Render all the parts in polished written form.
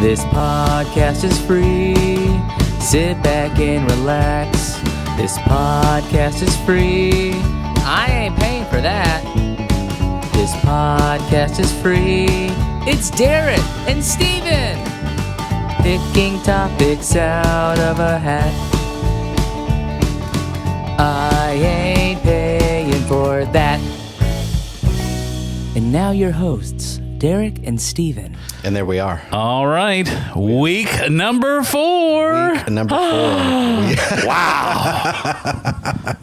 This podcast is free. Sit back and relax. This podcast is free. I ain't paying for that. This podcast is free. It's Derek and Steven picking topics out of a hat. I ain't paying for that. And now your hosts, Derek and Steven. And there we are. All right. Week number 4. Number 4. Wow.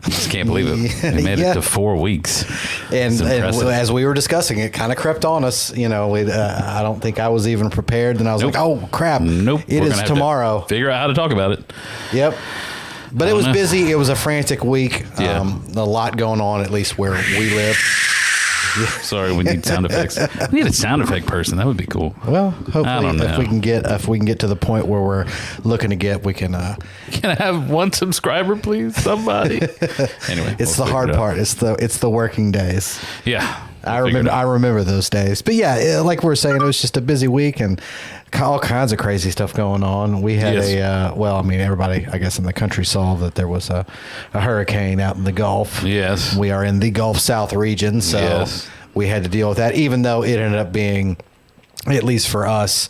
Just can't believe it. We made it to 4 weeks. And as we were discussing, it kind of crept on us. You know, I don't think I was even prepared. And I was like, oh, crap. Nope. It is tomorrow. Figure out how to talk about it. Yep. But it was busy. It was a frantic week. Yeah. A lot going on, at least where we live. Sorry, we need sound effects. We need a sound effect person. That would be cool. Well, hopefully, if we can get to the point where we're looking to get, we can. Can I have one subscriber, please? Somebody. Anyway, it's the hard part. It's the working days. Yeah, I remember those days. But yeah, like we were saying, it was just a busy week and all kinds of crazy stuff going on. We had everybody, I guess, in the country saw that there was a hurricane out in the Gulf. Yes. We are in the Gulf South region, so we had to deal with that, even though it ended up being, at least for us,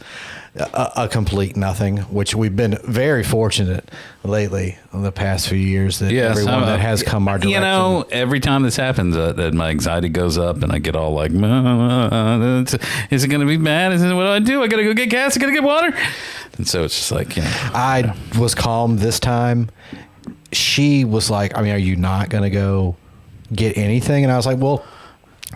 a complete nothing, which we've been very fortunate lately in the past few years that everyone that has come our direction. You know, every time this happens, that my anxiety goes up and I get all like, is it going to be bad? What do? I got to go get gas. I got to get water. And so it's just like, I was calm this time. She was like, are you not going to go get anything? And I was like, well,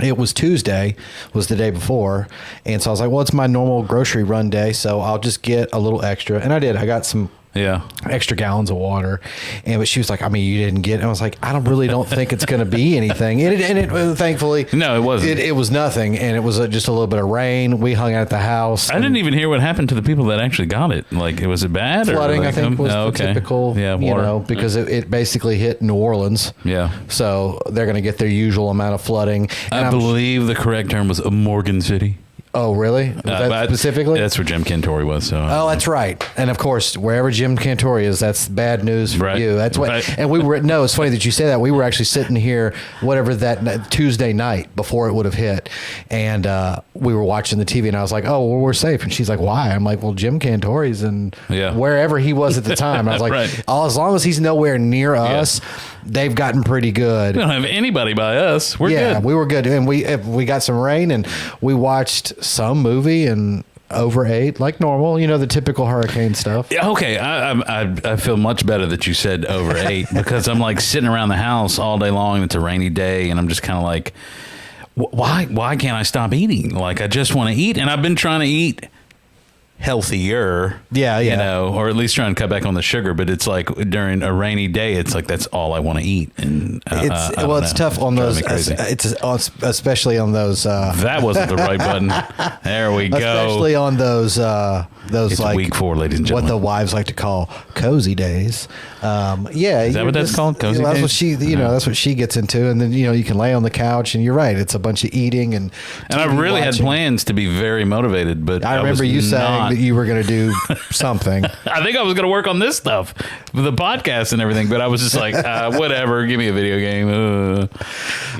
it was Tuesday, was the day before. And so I was like, well, it's my normal grocery run day, so I'll just get a little extra. And I did. I got some extra gallons of water. But she was like, you didn't get it. And I was like, I don't think it's going to be anything. And it thankfully. No, it wasn't. It was nothing. And it was just a little bit of rain. We hung out at the house. I didn't even hear what happened to the people that actually got it. Like, was it bad? Flooding, or I think, was the typical, water. because it basically hit New Orleans. Yeah. So they're going to get their usual amount of flooding. And I believe the correct term was Morgan City. Oh, really? Was that specifically? That's where Jim Cantore was. So. Oh, that's right. And of course, wherever Jim Cantore is, that's bad news for you. That's what. Right. And we were. No, it's funny that you say that. We were actually sitting here, that Tuesday night before it would have hit, and we were watching the TV, and I was like, "Oh, well, we're safe." And she's like, "Why?" I'm like, "Well, Jim Cantore's in wherever he was at the time." I was like, as long as he's nowhere near us, they've gotten pretty good. We don't have anybody by us. We're good. Yeah, we were good, and we got some rain, and we watched some movie and overate like normal, the typical hurricane stuff. Yeah, okay. I feel much better that you said overate because I'm like sitting around the house all day long and it's a rainy day and I'm just kind of like, why can't I stop eating? Like I just want to eat, and I've been trying to eat healthier, or at least try and cut back on the sugar. But it's like during a rainy day, it's like that's all I want to eat, and it's tough on those. It's especially on those. That wasn't the right button. There we go. Especially on those. It's like week 4, ladies and gentlemen. What the wives like to call cozy days. Is that what that's called? Cozy days? That's what she. That's what she gets into, and then you can lay on the couch, and you're right. It's a bunch of eating and I really had plans to be very motivated, but I remember you saying that you were going to do something. I think I was going to work on this stuff, the podcast and everything, but I was just like, whatever, give me a video game.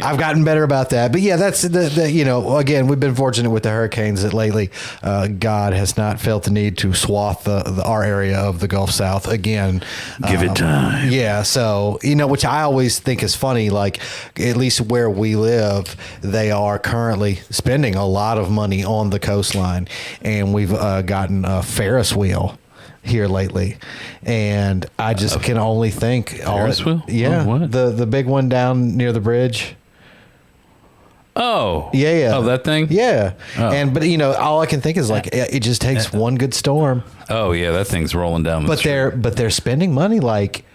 I've gotten better about that, but that's again, we've been fortunate with the hurricanes that lately, God has not felt the need to swath our area of the Gulf South again. Give it time. Yeah, so which I always think is funny. Like at least where we live, they are currently spending a lot of money on the coastline, and we've gotten a Ferris wheel here lately, and I just can only think Ferris wheel? Yeah, what? The big one down near the bridge. Oh yeah. Oh, that thing. Yeah, but all I can think is like it just takes one good storm. Oh yeah, that thing's rolling down. But they're spending money like.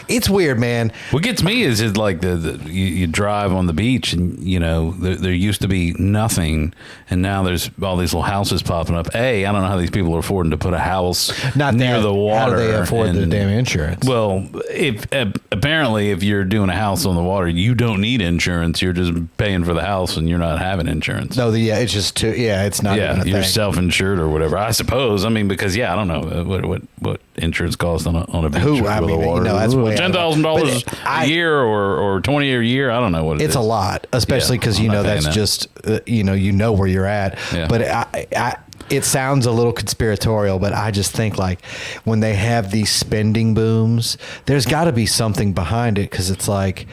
It's weird, man. What gets me is like you drive on the beach and there used to be nothing, and now there's all these little houses popping up. I don't know how these people are affording to put a house Not near that, the water. How do they afford the damn insurance? Well, if apparently if you're doing a house on the water, you don't need insurance. You're just paying for the house, and you're not having insurance. No, it's just too. Yeah, it's not. Yeah, even a you're thing. self-insured or whatever. I suppose. I mean, because I don't know what insurance costs on a beach. Who? I mean, that's way $10,000 a year or 20 a year. I don't know what it's a lot, especially because I'm not that's paying that. just where you're at. Yeah. But it sounds a little conspiratorial, but I just think like when they have these spending booms, there's got to be something behind it, because it's like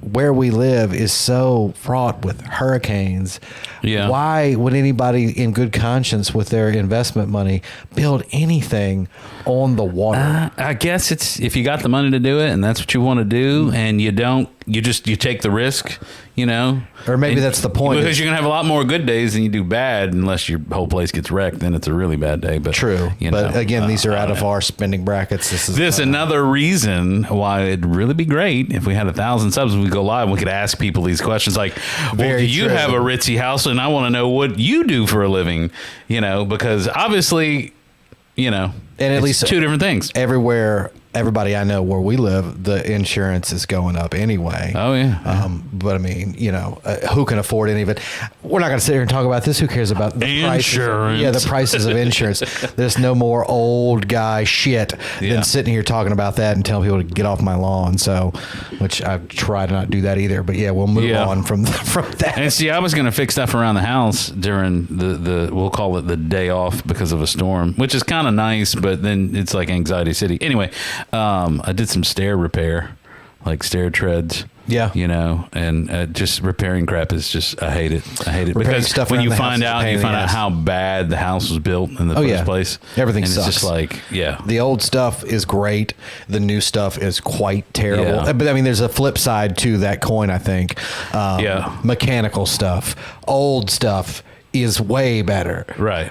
where we live is so fraught with hurricanes. Yeah. Why would anybody in good conscience with their investment money build anything on the water? I guess it's if you got the money to do it and that's what you want to do, and you don't, you take the risk, Or maybe that's the point. Because you're gonna have a lot more good days than you do bad, unless your whole place gets wrecked. Then it's a really bad day. But True. But again, these are out of our spending brackets. This is another reason why it'd really be great if we had 1,000 subs and we go live and we could ask people these questions like, well, do you true. have a ritzy house? And I want to know what you do for a living, because obviously, and at it's least two different things. Everybody I know where we live, the insurance is going up anyway. Oh, yeah. But I mean, who can afford any of it? We're not going to sit here and talk about this. Who cares about the Insurance. prices? The prices of insurance. There's no more old guy shit Yeah. than sitting here talking about that and telling people to get off my lawn. So, which I try to not do that either. But yeah, we'll move on from that. And see, I was going to fix stuff around the house during the we'll call it the day off because of a storm, which is kind of nice, but then it's like anxiety city. Anyway, I did some stair repair, like stair treads. Yeah. And just repairing crap is just, I hate it. Repairing Because stuff when around you the house find is a out, pain you in find the out ass. how bad the house was built in the first place. Everything and sucks. It's just like, The old stuff is great. The new stuff is quite terrible. Yeah. But I mean, there's a flip side to that coin, I think. Yeah. Mechanical stuff. Old stuff is way better. Right.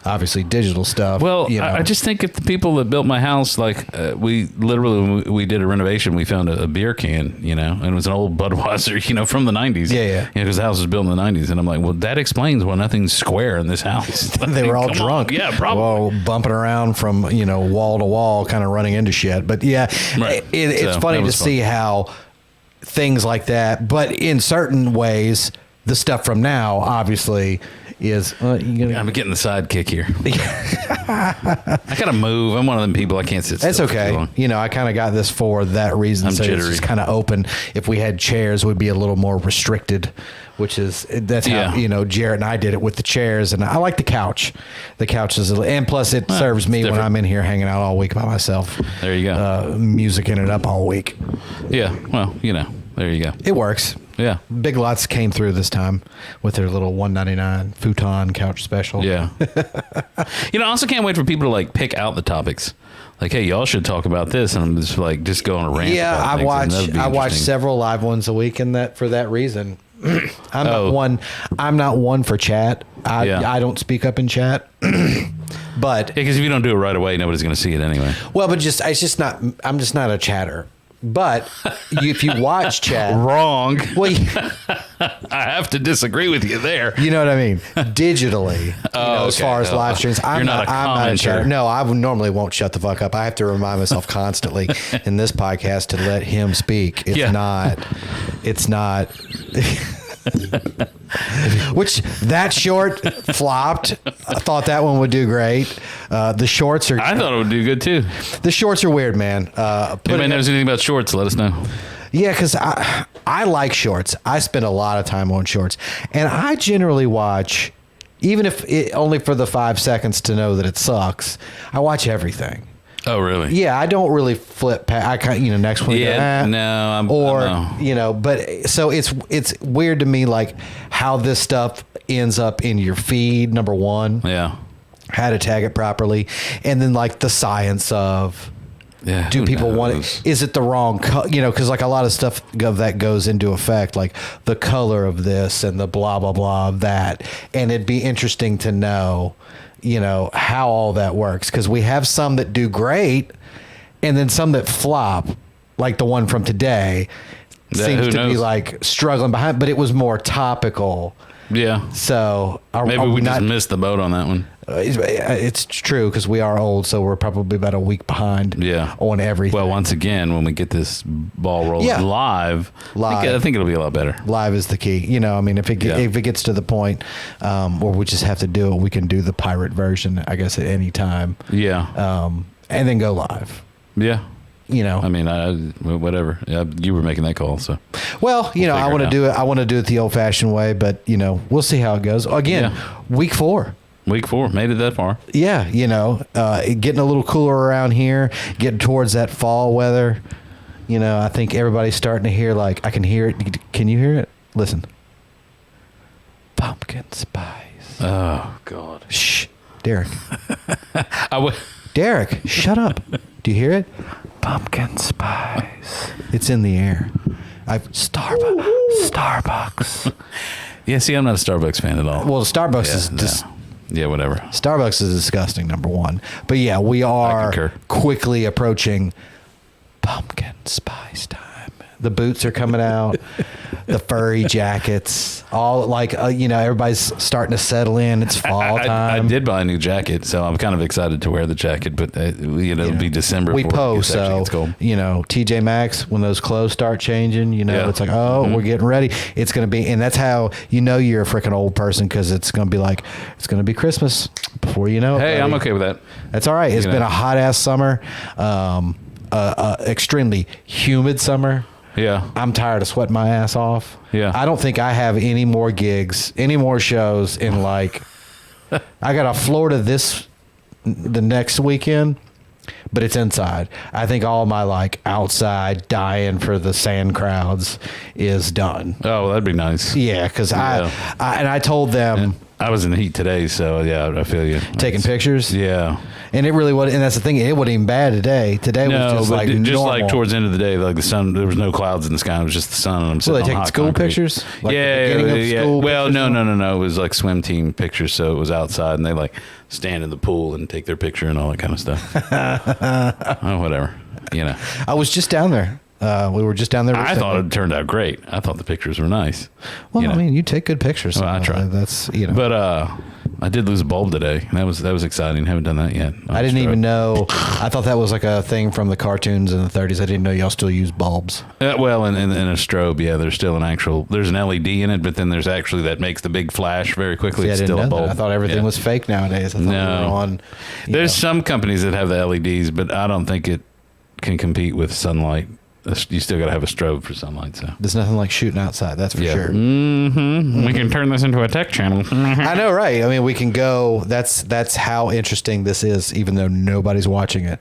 Obviously, digital stuff. Well, I just think if the people that built my house, like we literally, when we did a renovation, we found a beer can, and it was an old Budweiser, from the 90s. Yeah. Because the house was built in the 90s. And I'm like, well, that explains why nothing's square in this house. they were all Come drunk. on. Yeah, probably. Well, bumping around from, wall to wall, kind of running into shit. But yeah, Right. it's So, funny that to was fun. see how things like that, but in certain ways, the stuff from now, obviously, is I'm getting the sidekick here. I gotta move. I'm one of them people. I can't sit still. That's for too okay. long. I kind of got this for that reason. I'm So it's jittery. just kind of open. If we had chairs, we'd be a little more restricted, that's how, Yeah. Jarrett and I did it with the chairs. And I like the couch. The couch is, and plus it serves me when different. I'm in here hanging out all week by myself. There you go. Musicking it up all week. Yeah. Well, there you go. It works. Yeah. Big Lots came through this time with their little $199 futon couch special. Yeah. I also can't wait for people to like pick out the topics. Like, hey, y'all should talk about this, and I'm just go on a rant. Yeah, about I things, and watch that'd be several interesting. live ones a week, and that for that reason. I'm Oh. not one for chat. Yeah. I don't speak up in chat. But Because if you don't do it right away, nobody's going to see it anyway. well, but it's just not. I'm just not a chatter. But if you watch chat, Wrong. well, I have to disagree with you there. you know what I mean. Digitally, as okay. far as Oh, live streams, I'm you're not a I'm commenter. chatter. No, I normally won't shut the fuck up. I have to remind myself constantly in this podcast to let him speak. It's Yeah. not. It's not. Which that short flopped. I thought that one would do great. The shorts are I thought it would do good too. the shorts are weird, man. Anybody knows anything about shorts? Let us know. Yeah, because I like shorts. I spend a lot of time on shorts, and I generally watch, even if only for the 5 seconds to know that it sucks. I watch everything. Oh, really? Yeah, I don't really flip past. I kind next one. Yeah, no, But so it's weird to me, like how this stuff ends up in your feed. Number one, Yeah. how to tag it properly, and then like the science of. Yeah. Do who people want knows? it? Is it the wrong color? Because like a lot of stuff of that goes into effect, like the color of this and the blah blah blah of that, and it'd be interesting to know, how all that works, because we have some that do great, and then some that flop, like the one from today seems who to be knows? like struggling behind, but it was more topical. Yeah. So Maybe we just missed the boat on that one. It's true because we are old, so we're probably about a week behind. Yeah. On everything. Well, once again, when we get this ball rolling live, I think it'll be a lot better. Live is the key. You know, I mean, if it gets to the point where we just have to do it, we can do the pirate version, I guess, at any time. Yeah. And then go live. Yeah. You know, I mean, whatever. You were making that call, so. Well, you know, I want to do it. I want to do it the old-fashioned way, but you know, we'll see how it goes. Again, week 4. Week 4, made it that far. Yeah, you know, getting a little cooler around here, getting towards that fall weather. You know, I think everybody's starting to hear, like, I can hear it. Can you hear it? Listen. Pumpkin spice. Oh, God. Shh, Derek. I Derek, shut up. Do you hear it? Pumpkin spice. It's in the air. Starbucks. Yeah, see, I'm not a Starbucks fan at all. Well, Starbucks is just... Yeah, whatever. Starbucks is disgusting, number one. But yeah, we are quickly approaching pumpkin spice time. The boots are coming out, the furry jackets, all like, you know, everybody's starting to settle in. It's fall time. I did buy a new jacket, so I'm kind of excited to wear the jacket, but you know, it'll be December. We before post, so, you know, TJ Maxx, when those clothes start changing, you know, it's like, we're getting ready. It's going to be, and that's how you know you're a freaking old person, because it's going to be like, it's going to be Christmas before you know it. Hey, buddy. I'm okay with that. That's all right. It's been a hot ass summer, extremely humid summer. Yeah. I'm tired of sweating my ass off. Yeah. I don't think I have any more gigs, any more shows in like, I got a Florida the next weekend, but it's inside. I think all my like outside dying for the sand crowds is done. Oh, well, that'd be nice. Yeah. Cause I told them. I was in the heat today, so yeah, I feel you. Taking pictures? Yeah. And it really was, and that's the thing, it wasn't even bad today. Today was just like normal. Just like towards the end of the day, like the sun, there was no clouds in the sky, it was just the sun, and I'm sitting on taking hot school concrete. pictures? Like yeah. Well, no. It was like swim team pictures, so it was outside, and they like stand in the pool and take their picture and all that kind of stuff. Oh, whatever, you know. I was just down there. We were just down there recently. I thought it turned out great. I thought the pictures were nice. Well, I mean, you take good pictures. Well, I try. That's, you know. But I did lose a bulb today. That was exciting. Haven't done that yet. I didn't even know. I thought that was like a thing from the cartoons in the 30s. I didn't know y'all still use bulbs. Well, in a strobe, yeah, there's still there's an LED in it, but then there's actually that makes the big flash very quickly. See, it's I didn't still know a bulb. that. I thought everything was fake nowadays. I thought we were on. There's some companies that have the LEDs, but I don't think it can compete with sunlight. You still got to have a strobe for sunlight. So there's nothing like shooting outside. That's for sure. Mm-hmm. We can turn this into a tech channel. I know, right? I mean, we can go. That's how interesting this is, even though nobody's watching it.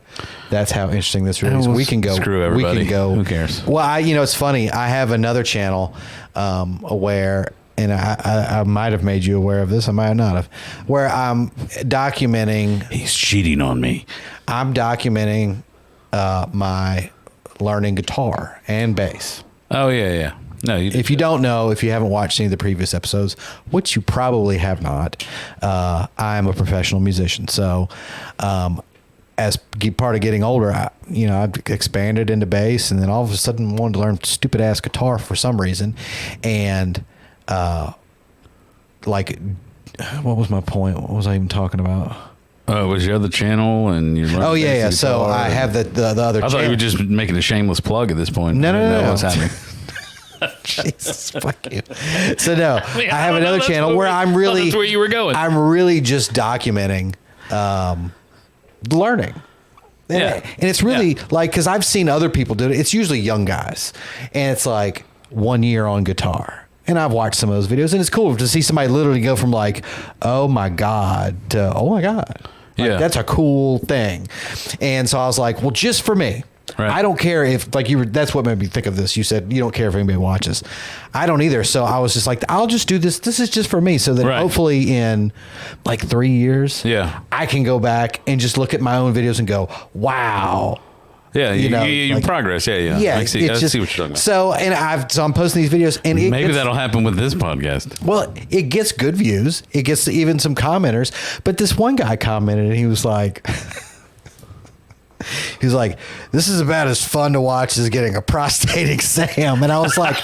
That's how interesting this really is. We can go. Screw everybody. We can go. Who cares? Well, it's funny. I have another channel where. And I might have made you aware of this. I might not have. Where I'm documenting. He's cheating on me. I'm documenting my learning guitar and bass. Oh, yeah. No, if you don't know, if you haven't watched any of the previous episodes, which you probably have not, I am a professional musician. So as part of getting older, I've expanded into bass, and then all of a sudden wanted to learn stupid ass guitar for some reason. And what was my point? What was I even talking about? Oh, it was your other channel, and you. Oh yeah. So I have the other. I thought you were just making a shameless plug at this point. No. What's happening? Jesus, fuck you. So no, I have another channel where I'm really. That's where you were going. I'm really just documenting, learning. And it's really like, because I've seen other people do it. It's usually young guys, and it's like 1 year on guitar. And I've watched some of those videos, and it's cool to see somebody literally go from like, oh my God, to oh my God. Like, that's a cool thing. And so I was like, well, just for me. Right. I don't care if, like, that's what made me think of this. You said you don't care if anybody watches. I don't either. So I was just like, I'll just do this. This is just for me. So that hopefully in like 3 years, I can go back and just look at my own videos and go, wow. Yeah, you progress. Yeah. I see what you're talking about. So I'm posting these videos, and maybe that'll happen with this podcast. Well, it gets good views. It gets even some commenters. But this one guy commented, and he was like, He's like, this is about as fun to watch as getting a prostate exam. And I was like,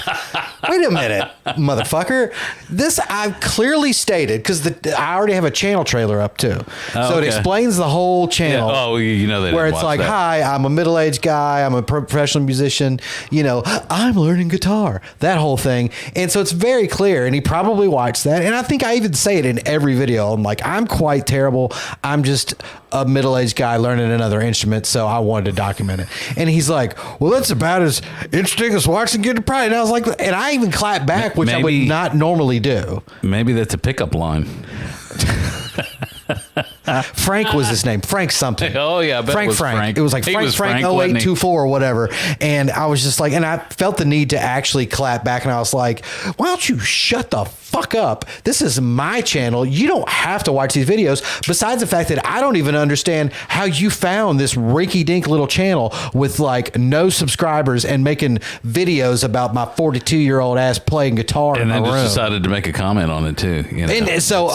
wait a minute, motherfucker. This I've clearly stated, because I already have a channel trailer up too. So it explains the whole channel. Yeah. Oh, you know that. Where it's like, hi, I'm a middle-aged guy. I'm a professional musician. You know, I'm learning guitar. That whole thing. And so it's very clear. And he probably watched that. And I think I even say it in every video. I'm like, I'm quite terrible. I'm just a middle-aged guy learning another instrument, so I wanted to document it. And he's like, well, that's about as interesting as watching Get a Pride. And I was like, and I even clapped back, which I would not normally do. Maybe that's a pickup line. Frank was his name. Frank something. Oh yeah, I bet Frank. It was like Frank 0824 or whatever. And I was just like, and I felt the need to actually clap back. And I was like, why don't you shut the fuck up? This is my channel. You don't have to watch these videos. Besides the fact that I don't even understand how you found this rinky dink little channel with like no subscribers and making videos about my 42-year-old ass playing guitar and in my room. And then just decided to make a comment on it too. You know? And so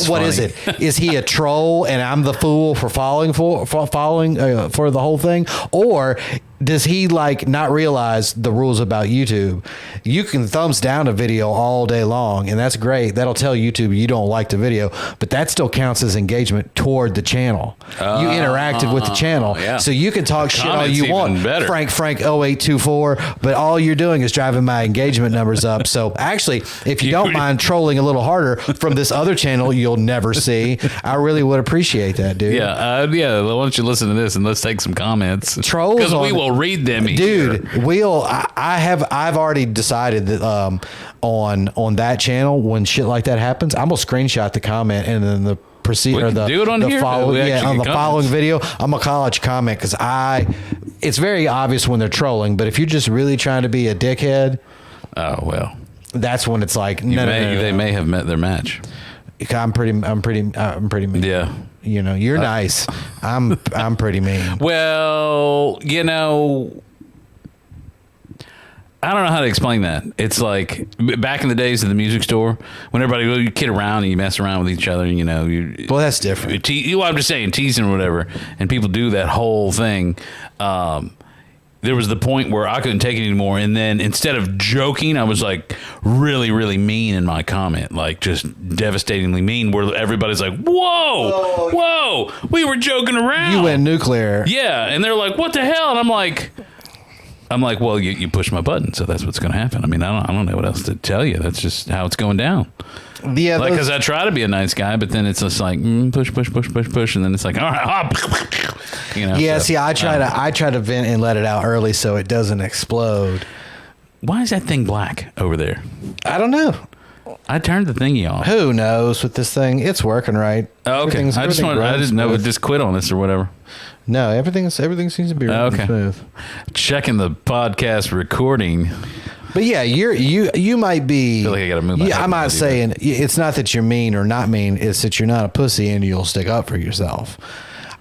what is it? Is he a troll and I'm the fool for following for the whole thing? Or does he like not realize the rules about YouTube? You can thumbs down a video all day long, and that's great. That'll tell YouTube you don't like the video, but that still counts as engagement toward the channel. You interacted with the channel, so you can talk shit all you want. Frank 0824, but all you're doing is driving my engagement numbers up. So actually, if you don't mind trolling a little harder from this other channel you'll never see, I really would appreciate that, dude. Yeah. Why don't you listen to this and let's take some comments? Trolls, because we will read them, dude. I've already decided that on that channel, when shit like that happens, I'm gonna screenshot the comment and then the do it on here. On the following video, I'm a college comment, because it's very obvious when they're trolling. But if you're just really trying to be a dickhead, oh well, that's when it's like no. They may have met their match. I'm pretty mean. Yeah. You know, you're nice. I'm pretty mean. Well, you know, I don't know how to explain that. It's like back in the days of the music store, when everybody you kid around and you mess around with each other, and, you know, well, that's different. I'm just saying, teasing or whatever, and people do that whole thing. There was the point where I couldn't take it anymore, and then instead of joking, I was like really, really mean in my comment, like just devastatingly mean, where everybody's like, whoa, we were joking around. You went nuclear. Yeah, and they're like, what the hell? And I'm like, well, you pushed my button, so that's what's going to happen. I mean, I don't know what else to tell you. That's just how it's going down. Yeah, because I try to be a nice guy, but then it's just like push, and then it's like, all right, you know. Yeah, so, see, I try to vent and let it out early so it doesn't explode. Why is that thing black over there? I don't know. I turned the thingy off. Who knows with this thing? It's working right. Oh, okay. I didn't know it just quit on us or whatever. No, everything seems to be running smooth. Checking the podcast recording. But yeah, you might be. I feel like I gotta move. I'm not saying it's not that you're mean or not mean. It's that you're not a pussy and you'll stick up for yourself.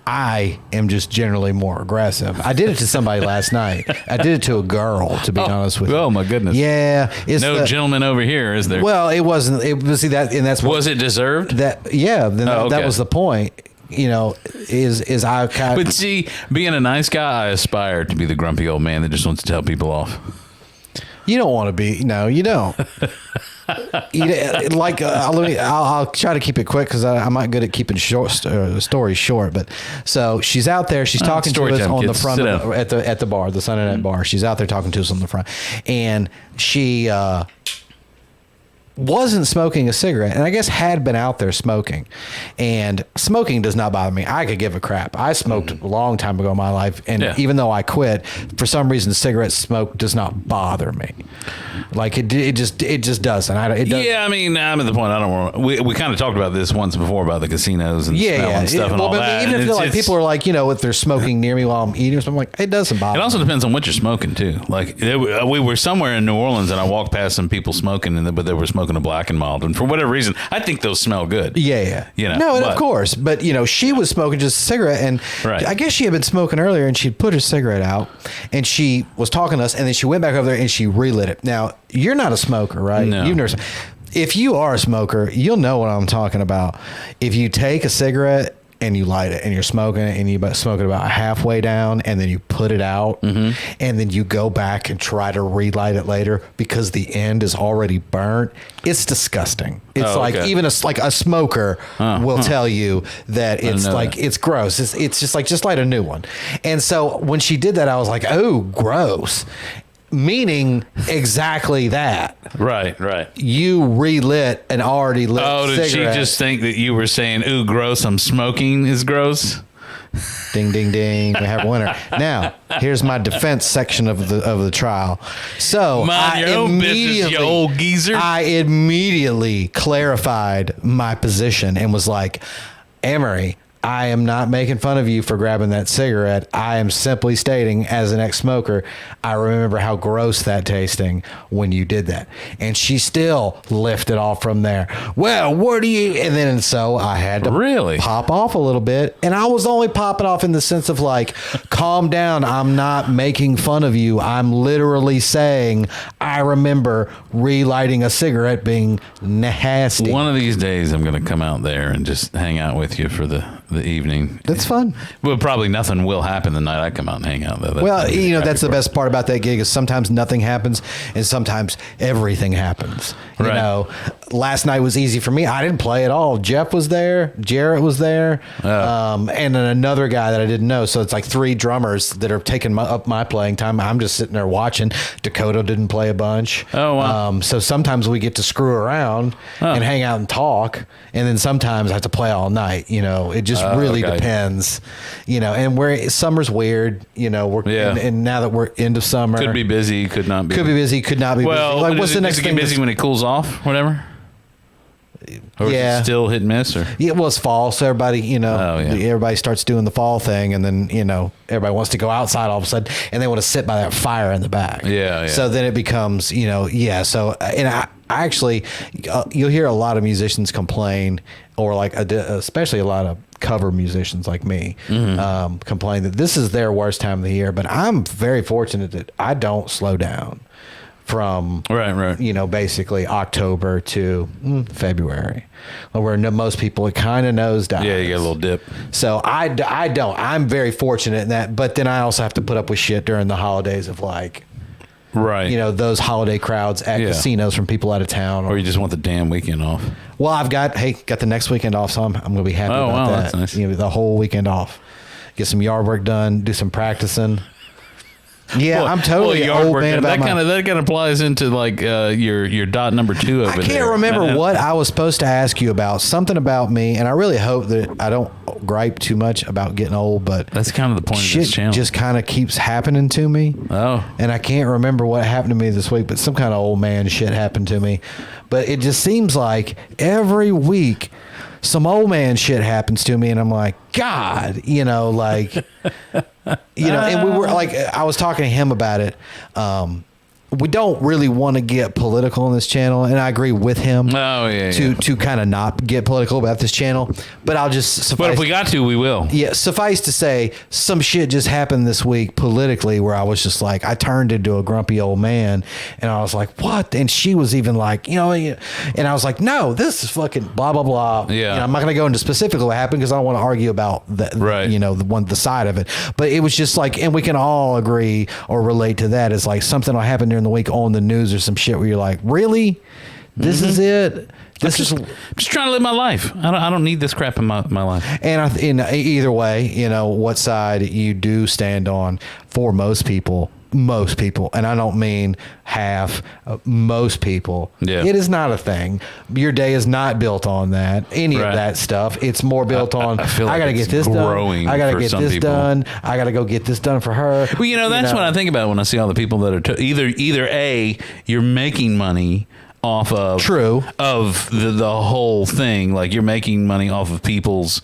I am just generally more aggressive. I did it to somebody last night. I did it to a girl, to be honest with you. Oh my goodness! Yeah, no gentleman over here, is there? Well, it wasn't. It was that, and that's what was it deserved. That that was the point. You know, is I kind of. But see, being a nice guy, I aspire to be the grumpy old man that just wants to tell people off. You don't want to be. No, you don't. I'll try to keep it quick because I'm not good at keeping stories short. But so she's out there. She's talking to us on the front at the bar, the Sunday Night Bar. She's out there talking to us on the front, and she wasn't smoking a cigarette, and I guess had been out there smoking. And smoking does not bother me. I could give a crap. I smoked a long time ago in my life, and even though I quit, for some reason, cigarette smoke does not bother me. Like it just doesn't. Yeah, I mean, I'm at the point. I don't want. We kind of talked about this once before about the casinos and and stuff and all that. Even if people are like, if they're smoking near me while I'm eating or something, like it doesn't bother. It also depends on what you're smoking too. Like we were somewhere in New Orleans, and I walked past some people smoking, but they were smoking a Black and Mild, and for whatever reason, I think those smell good. Yeah. Of course, but she was smoking just a cigarette, and I guess she had been smoking earlier, and she'd put her cigarette out, and she was talking to us, and then she went back over there and she relit it. Now, you're not a smoker, right? No. You've never. If you are a smoker, you'll know what I'm talking about. If you take a cigarette and you light it and you're smoking it and you smoke it about halfway down and then you put it out and then you go back and try to relight it later because the end is already burnt. It's disgusting. It's even a smoker will tell you that it's like it's gross. It's just like just light a new one. And so when she did that, I was like, oh, gross. Meaning exactly that. Right. You relit an already lit did cigarette. she just think that you were saying, ooh, gross, I'm smoking is gross? Ding, ding, ding. We have a winner. Now, here's my defense section of the trial. So Mind your own business, you old geezer. I immediately clarified my position and was like, Amory, I am not making fun of you for grabbing that cigarette. I am simply stating, as an ex-smoker, I remember how gross that tasting when you did that. And she still lifted off from there. Well, what do you... And then so I had to really pop off a little bit. And I was only popping off in the sense of like, calm down. I'm not making fun of you. I'm literally saying, I remember relighting a cigarette being nasty. One of these days, I'm going to come out there and just hang out with you for the evening. That's fun. Well, probably nothing will happen the night I come out and hang out, though. That's the best part about that gig is sometimes nothing happens and sometimes everything happens. You know, last night was easy for me. I didn't play at all. Jeff was there. Jarrett was there. And then another guy that I didn't know. So it's like 3 drummers that are taking up my playing time. I'm just sitting there watching. Dakota didn't play a bunch. Oh, wow. So sometimes we get to screw around and hang out and talk. And then sometimes I have to play all night. You know, it just really depends. You know, and summer's weird. You know, and now that we're into summer. Could be busy, could not be. Could be busy, could not be busy. Like, what's the next thing? Busy when it cools off, whatever? Or is it still hit and miss? Or? Yeah, well, it's fall, so everybody, everybody starts doing the fall thing, and then, everybody wants to go outside all of a sudden, and they want to sit by that fire in the back. Yeah. So then it becomes, so, and I actually, you'll hear a lot of musicians complain, or like, especially a lot of cover musicians like me, complain that this is their worst time of the year, but I'm very fortunate that I don't slow down from basically October to February, where most people it kind of nosedives. Yeah, you get a little dip. So I don't. I'm very fortunate in that, but then I also have to put up with shit during the holidays of like, those holiday crowds at casinos from people out of town, or you just want the damn weekend off. Well, I've got the next weekend off, so I'm going to be happy about that. That's nice. The whole weekend off, get some yard work done, do some practicing. Yeah, I'm totally an old man about that kind of applies into like your dot number 2 over there. I can't remember what I was supposed to ask you about. Something about me, and I really hope that I don't gripe too much about getting old, but that's kind of the point of this channel. Just kind of keeps happening to me. Oh. And I can't remember what happened to me this week, but some kind of old man shit happened to me. But it just seems like every week some old man shit happens to me, and I'm like, God, and we were like, I was talking to him about it. We don't really want to get political on this channel, and I agree with him. Oh yeah. To kind of not get political about this channel, but I'll just suffice. But if we got to, we will. Yeah, suffice to say, some shit just happened this week politically where I was just like, I turned into a grumpy old man, and I was like, what? And she was even like, and I was like, no, this is fucking blah blah blah. Yeah. I'm not going to go into specifically what happened because I don't want to argue about that. Right. The side of it, but it was just like, and we can all agree or relate to that. It's like something will happen during the week on the news or some shit where you're like, really? This is it? I'm just trying to live my life. I don't need this crap in my life. And in either way, what side you do stand on for most people, and I don't mean half, most people, it is not a thing. Your day is not built on that, any of that stuff. It's more built on, I got to get this done. I got to get this done. I got to go get this done for her. Well, that's what I think about when I see all the people that are either A, you're making money off of of the whole thing, like you're making money off of people's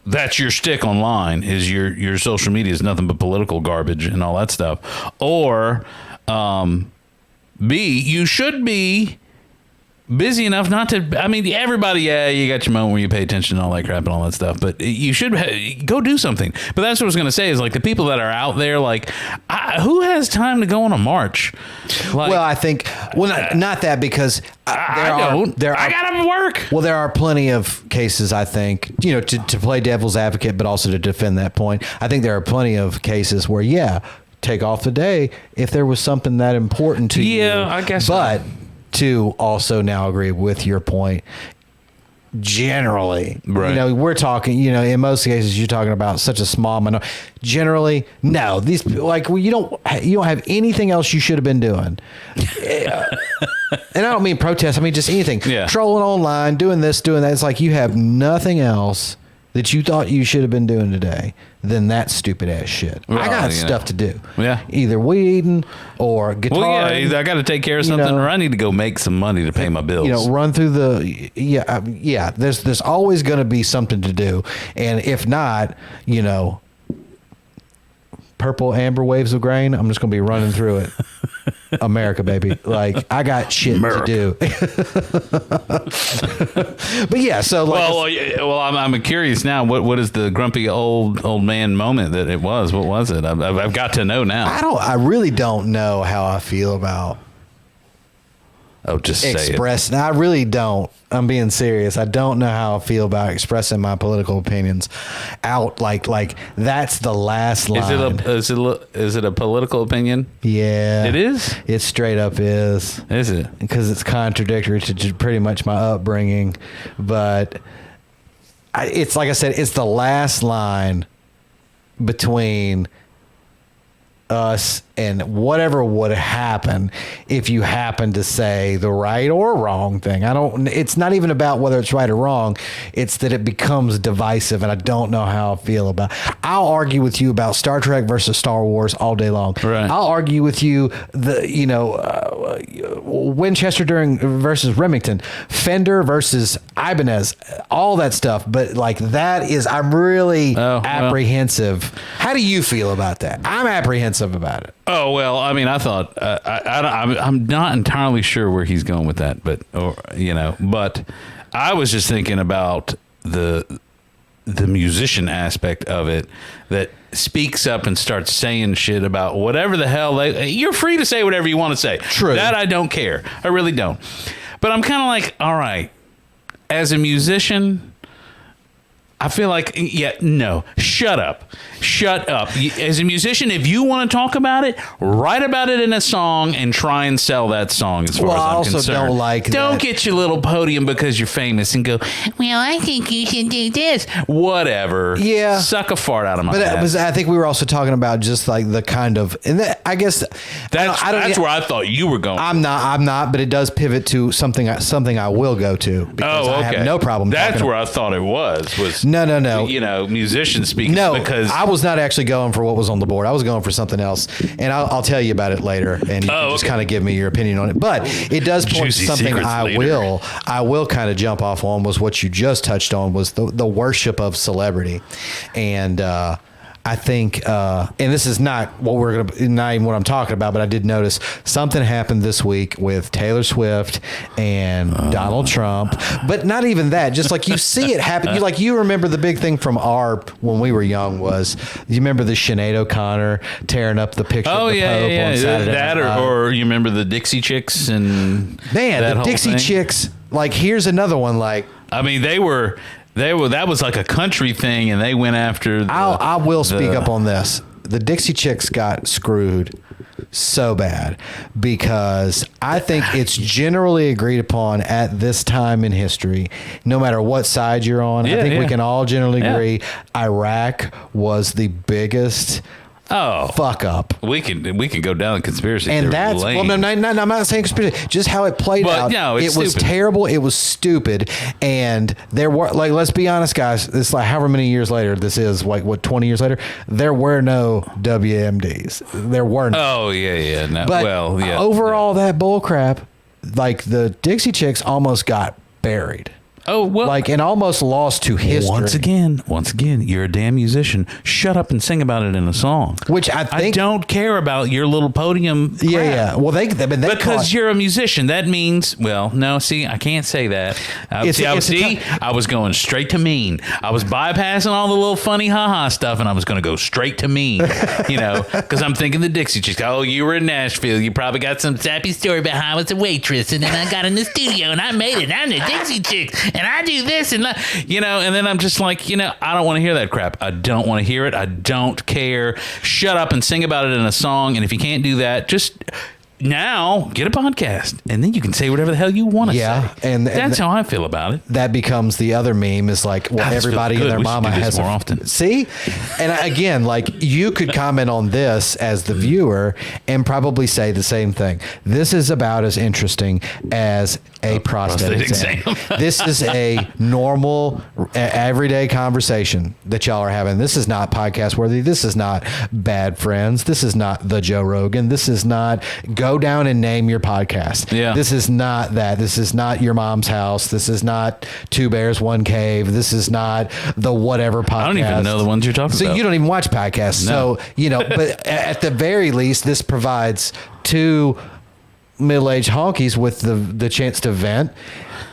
that's your stick online, is your social media is nothing but political garbage and all that stuff. Or B, you should be busy enough not to. I mean, everybody, you got your moment where you pay attention to all that crap and all that stuff, but you should go do something. But that's what I was going to say is like the people that are out there, like, who has time to go on a march? Like, well, I think, not that, because I gotta work. Well, there are plenty of cases, I think, to play devil's advocate, but also to defend that point. I think there are plenty of cases where, take off the day if there was something that important to you. Yeah, I guess. But to also now agree with your point, generally, right. We're talking, in most cases, you're talking about such a small minority. Generally, no, these, like, you don't have anything else you should have been doing. And I don't mean protest. I mean, just anything. Yeah. Trolling online, doing this, doing that. It's like you have nothing else that you thought you should have been doing today than that stupid ass shit. Well, I got stuff to do. Yeah. Either weeding or guitar. Well, I got to take care of something, or I need to go make some money to pay my bills. Run through the There's always going to be something to do, and if not, purple amber waves of grain. I'm just going to be running through it. America, baby. Like, I got shit to do. But yeah, so like, I'm curious now. What is the grumpy old man moment that it was? What was it? I've got to know now. I really don't know how I feel about just say expressing. I really don't. I'm being serious. I don't know how I feel about expressing my political opinions out. Like that's the last line. Is it a political opinion? Yeah, it is. It straight up is. Is it? Because it's contradictory to pretty much my upbringing, but it's like I said. It's the last line between us and whatever would happen if you happen to say the right or wrong thing. It's not even about whether it's right or wrong. It's that it becomes divisive, and I don't know how I feel about it. I'll argue with you about Star Trek versus Star Wars all day long. Right. I'll argue with you Winchester versus Remington, Fender versus Ibanez, all that stuff. But like I'm really apprehensive. How do you feel about that? I'm apprehensive about it. Oh, well, I mean, I thought I'm not entirely sure where he's going with that, but I was just thinking about the musician aspect of it that speaks up and starts saying shit about whatever the hell you're free to say whatever you want to say. True. That I don't care. I really don't. But I'm kind of like, all right, as a musician, I feel like, no, shut up. As a musician, if you want to talk about it, write about it in a song and try and sell that song as far as I'm concerned. I also don't like that. Don't get your little podium because you're famous and go, well, I think you should do this. Whatever. Yeah. Suck a fart out of my ass. But I think we were also talking about just like the kind of, and I guess that's where I thought you were going. I'm not, but it does pivot to something I will go to because I have no problem. That's where I thought it was. No. Musicians speaking. No, because I was not actually going for what was on the board. I was going for something else, and I'll tell you about it later, and you can just kind of give me your opinion on it. But it does point to something I will kind of jump off on, was what you just touched on, was the worship of celebrity, and I think, and this is not not even what I'm talking about, but I did notice something happened this week with Taylor Swift and Donald Trump, but not even that. Just like you see it happen. You remember the big thing from when we were young was, you remember the Sinead O'Connor tearing up the picture of the Pope on Saturday Night Live? Or you remember the Dixie Chicks and the Dixie Chicks. Like, here's another one. Like, I mean, that was like a country thing, and they went after. I will speak up on this. The Dixie Chicks got screwed so bad because I think it's generally agreed upon at this time in history, no matter what side you're on. I think we can all generally agree Iraq was the biggest fuck up. We can go down the conspiracy and theory that's lane. Well, I'm not saying conspiracy, just how it played out. No, it was terrible. It was stupid. And there were, like, let's be honest, guys, it's like however many years later this is, like, what, 20 years later, there were no WMDs. There were no. Oh yeah. No, but overall, that bull crap, like, the Dixie Chicks almost got buried. Oh, well. Like, and almost lost to history. Once again, you're a damn musician. Shut up and sing about it in a song. Which I think- don't care about your little podium. Yeah, crap. yeah. Well, they Because you're a musician, that means, well, no, see, I can't say that. I was going straight to mean. I was bypassing all the little funny ha-ha stuff, and I was going to go straight to mean, because I'm thinking the Dixie Chicks. Oh, you were in Nashville. You probably got some sappy story about how I was a waitress, and then I got in the studio, and I made it. I'm the Dixie Chicks, and I do this, and that, and then I'm just like, I don't want to hear that crap. I don't want to hear it. I don't care. Shut up and sing about it in a song, and if you can't do that, just... Now get a podcast, and then you can say whatever the hell you want to say. And that's how I feel about it. That becomes the other meme is like, well, everybody and their mama has more often. See, and again, like you could comment on this as the viewer and probably say the same thing. This is about as interesting as a prostate exam. This is a normal, everyday conversation that y'all are having. This is not podcast worthy. This is not Bad Friends. This is not the Joe Rogan. This is not Go Down and Name Your Podcast. Yeah. This is not that. This is not Your Mom's House. This is not Two Bears, One Cave. This is not the whatever podcast. I don't even know the ones you're talking about. So you don't even watch podcasts. No. So, but at the very least, this provides two middle-aged honkies with the chance to vent,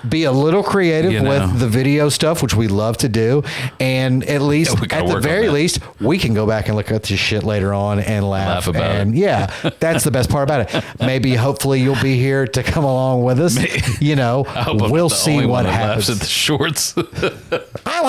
be a little creative with the video stuff, which we love to do, and at least at the very least we can go back and look at this shit later on and laugh about it. Yeah, that's the best part about it. Maybe hopefully you'll be here to come along with us. We'll see what happens. At the shorts. I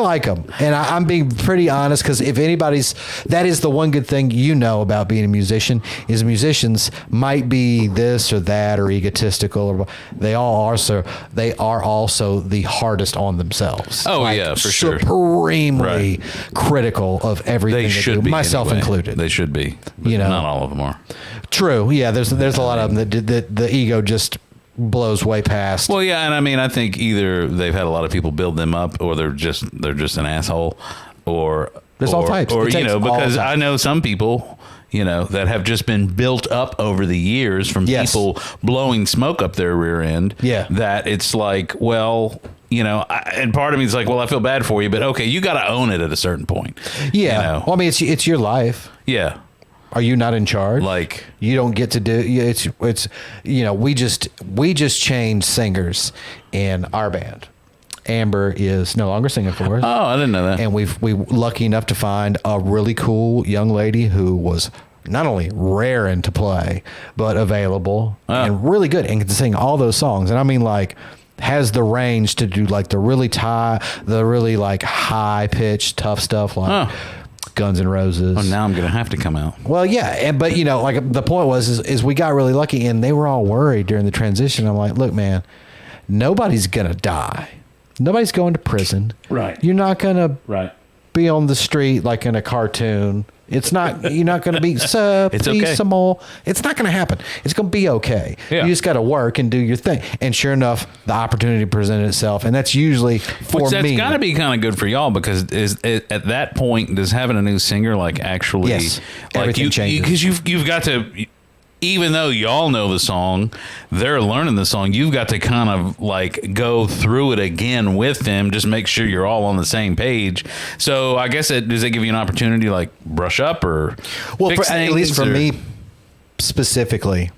like them, and I'm being pretty honest, because if that is the one good thing about being a musician is musicians might be this or that or egotistical, or they are also the hardest on themselves. Oh, yeah, for sure. Supremely critical of everything They should be, myself anyway. included. They should be. Not all of them are. True. Yeah, there's a lot of them that the ego just blows way past. Well, yeah, and I mean, I think either they've had a lot of people build them up, or they're just an asshole, or there's all types. Or because I know some people, that have just been built up over the years from people blowing smoke up their rear end. Yeah, that it's like, well, and part of me is like, well, I feel bad for you, but okay, you got to own it at a certain point. Yeah, well, I mean, it's your life. Yeah. Are you not in charge? Like, you don't get to do it's we just changed singers in our band. Amber is no longer singing for us. Oh, I didn't know that. And we lucky enough to find a really cool young lady who was not only raring to play, but available and really good and can sing all those songs. And I mean, like, has the range to do like the really like high pitched tough stuff like Guns N' Roses. Oh, now I'm gonna have to come out. Well, yeah, but like the point is we got really lucky, and they were all worried during the transition. I'm like, look, man, nobody's gonna die. Nobody's going to prison. Right. You're not gonna be on the street like in a cartoon. It's not. You're not going to be. It's okay. Some more. It's not going to happen. It's going to be okay. Yeah. You just got to work and do your thing. And sure enough, the opportunity presented itself, and that's usually for me. That's got to be kind of good for y'all, because at that point, does having a new singer actually everything changes, because you've got to. Even though y'all know the song, they're learning the song. You've got to kind of go through it again with them. Just make sure you're all on the same page. So I guess does it give you an opportunity to brush up or fix things, at least for me specifically,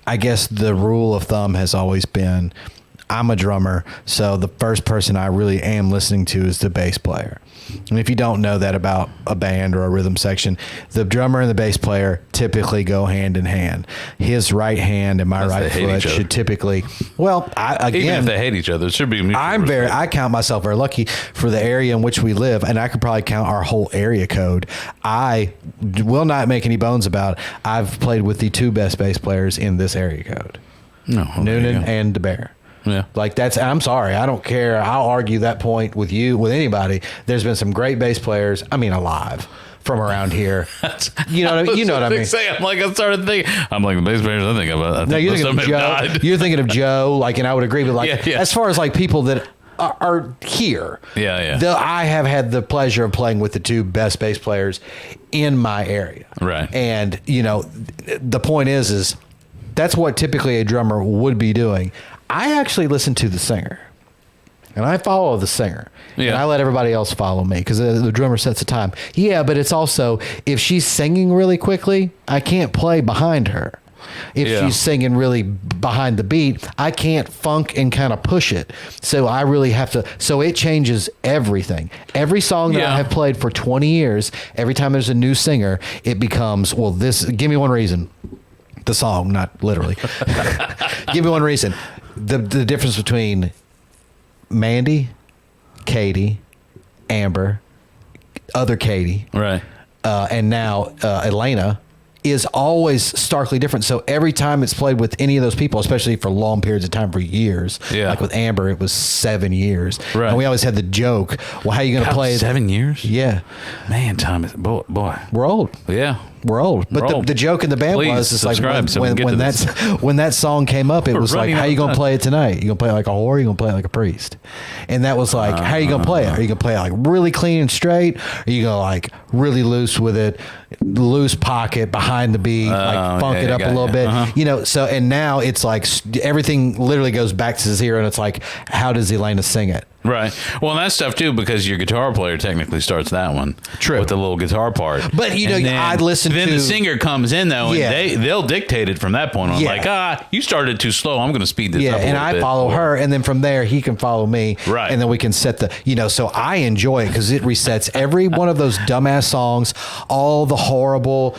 I guess the rule of thumb has always been I'm a drummer, so the first person I really am listening to is the bass player. And if you don't know that about a band or a rhythm section, the drummer and the bass player typically go hand in hand. His right hand and my right foot should typically, even if they hate each other, it should be mutual respect. I count myself very lucky for the area in which we live, and I could probably count our whole area code. I will not make any bones about it. I've played with the two best bass players in this area code. Noonan and DeBear. Yeah. I'm sorry. I don't care. I'll argue that point with anybody. There's been some great bass players, alive from around here. You know what I mean? I started thinking, the bass players I think about. No, you're thinking of Joe. You're thinking of Joe, and I would agree with as far as people that are here. Yeah. I have had the pleasure of playing with the two best bass players in my area. Right. And, the point is that's what typically a drummer would be doing. I actually listen to the singer. And I follow the singer. Yeah. And I let everybody else follow me because the drummer sets the time. Yeah, but it's also, if she's singing really quickly, I can't play behind her. If she's singing really behind the beat, I can't funk and kind of push it. So I really have to. So it changes everything. Every song that I have played for 20 years, every time there's a new singer, it becomes, well, this, give me one reason. The song, not literally. Give me one reason. The difference between Mandy, Katie, Amber, other Katie, Right. And now Elena is always starkly different. So every time it's played with any of those people, especially for long periods of time, for years, like with Amber, it was 7 years. Right. And we always had the joke, well, how are you going to play? 7 years? Yeah. Man, time is, boy. We're old. Yeah. We're old. But We're old. The joke in the band Please was, it's like subscribe so we can get when to this. when that song came up, it We're was like, running how out you of going to time. play it tonight? You going to play it like a whore? You going to play it like a priest? And that was like, how are you going to play it? Are you going to play it like really clean and straight? Or are you going to like really loose with it, loose pocket behind the beat, like funk it up a little bit? You know, so, and now it's like everything literally goes back to zero, and it's like, how does Elena sing it? Right. Well, and that's tough too because your guitar player technically starts that one. True. With the little guitar part. But, you know, I'd listen then to- the singer comes in though, Yeah. and they'll dictate it from that point on. Yeah. Like, you started too slow. I'm going to speed this Yeah, up a and little I bit. follow her, and then from there he can follow me, Right. And then we can set the, you know. So I enjoy it because it resets every one of those dumbass songs, all the horrible,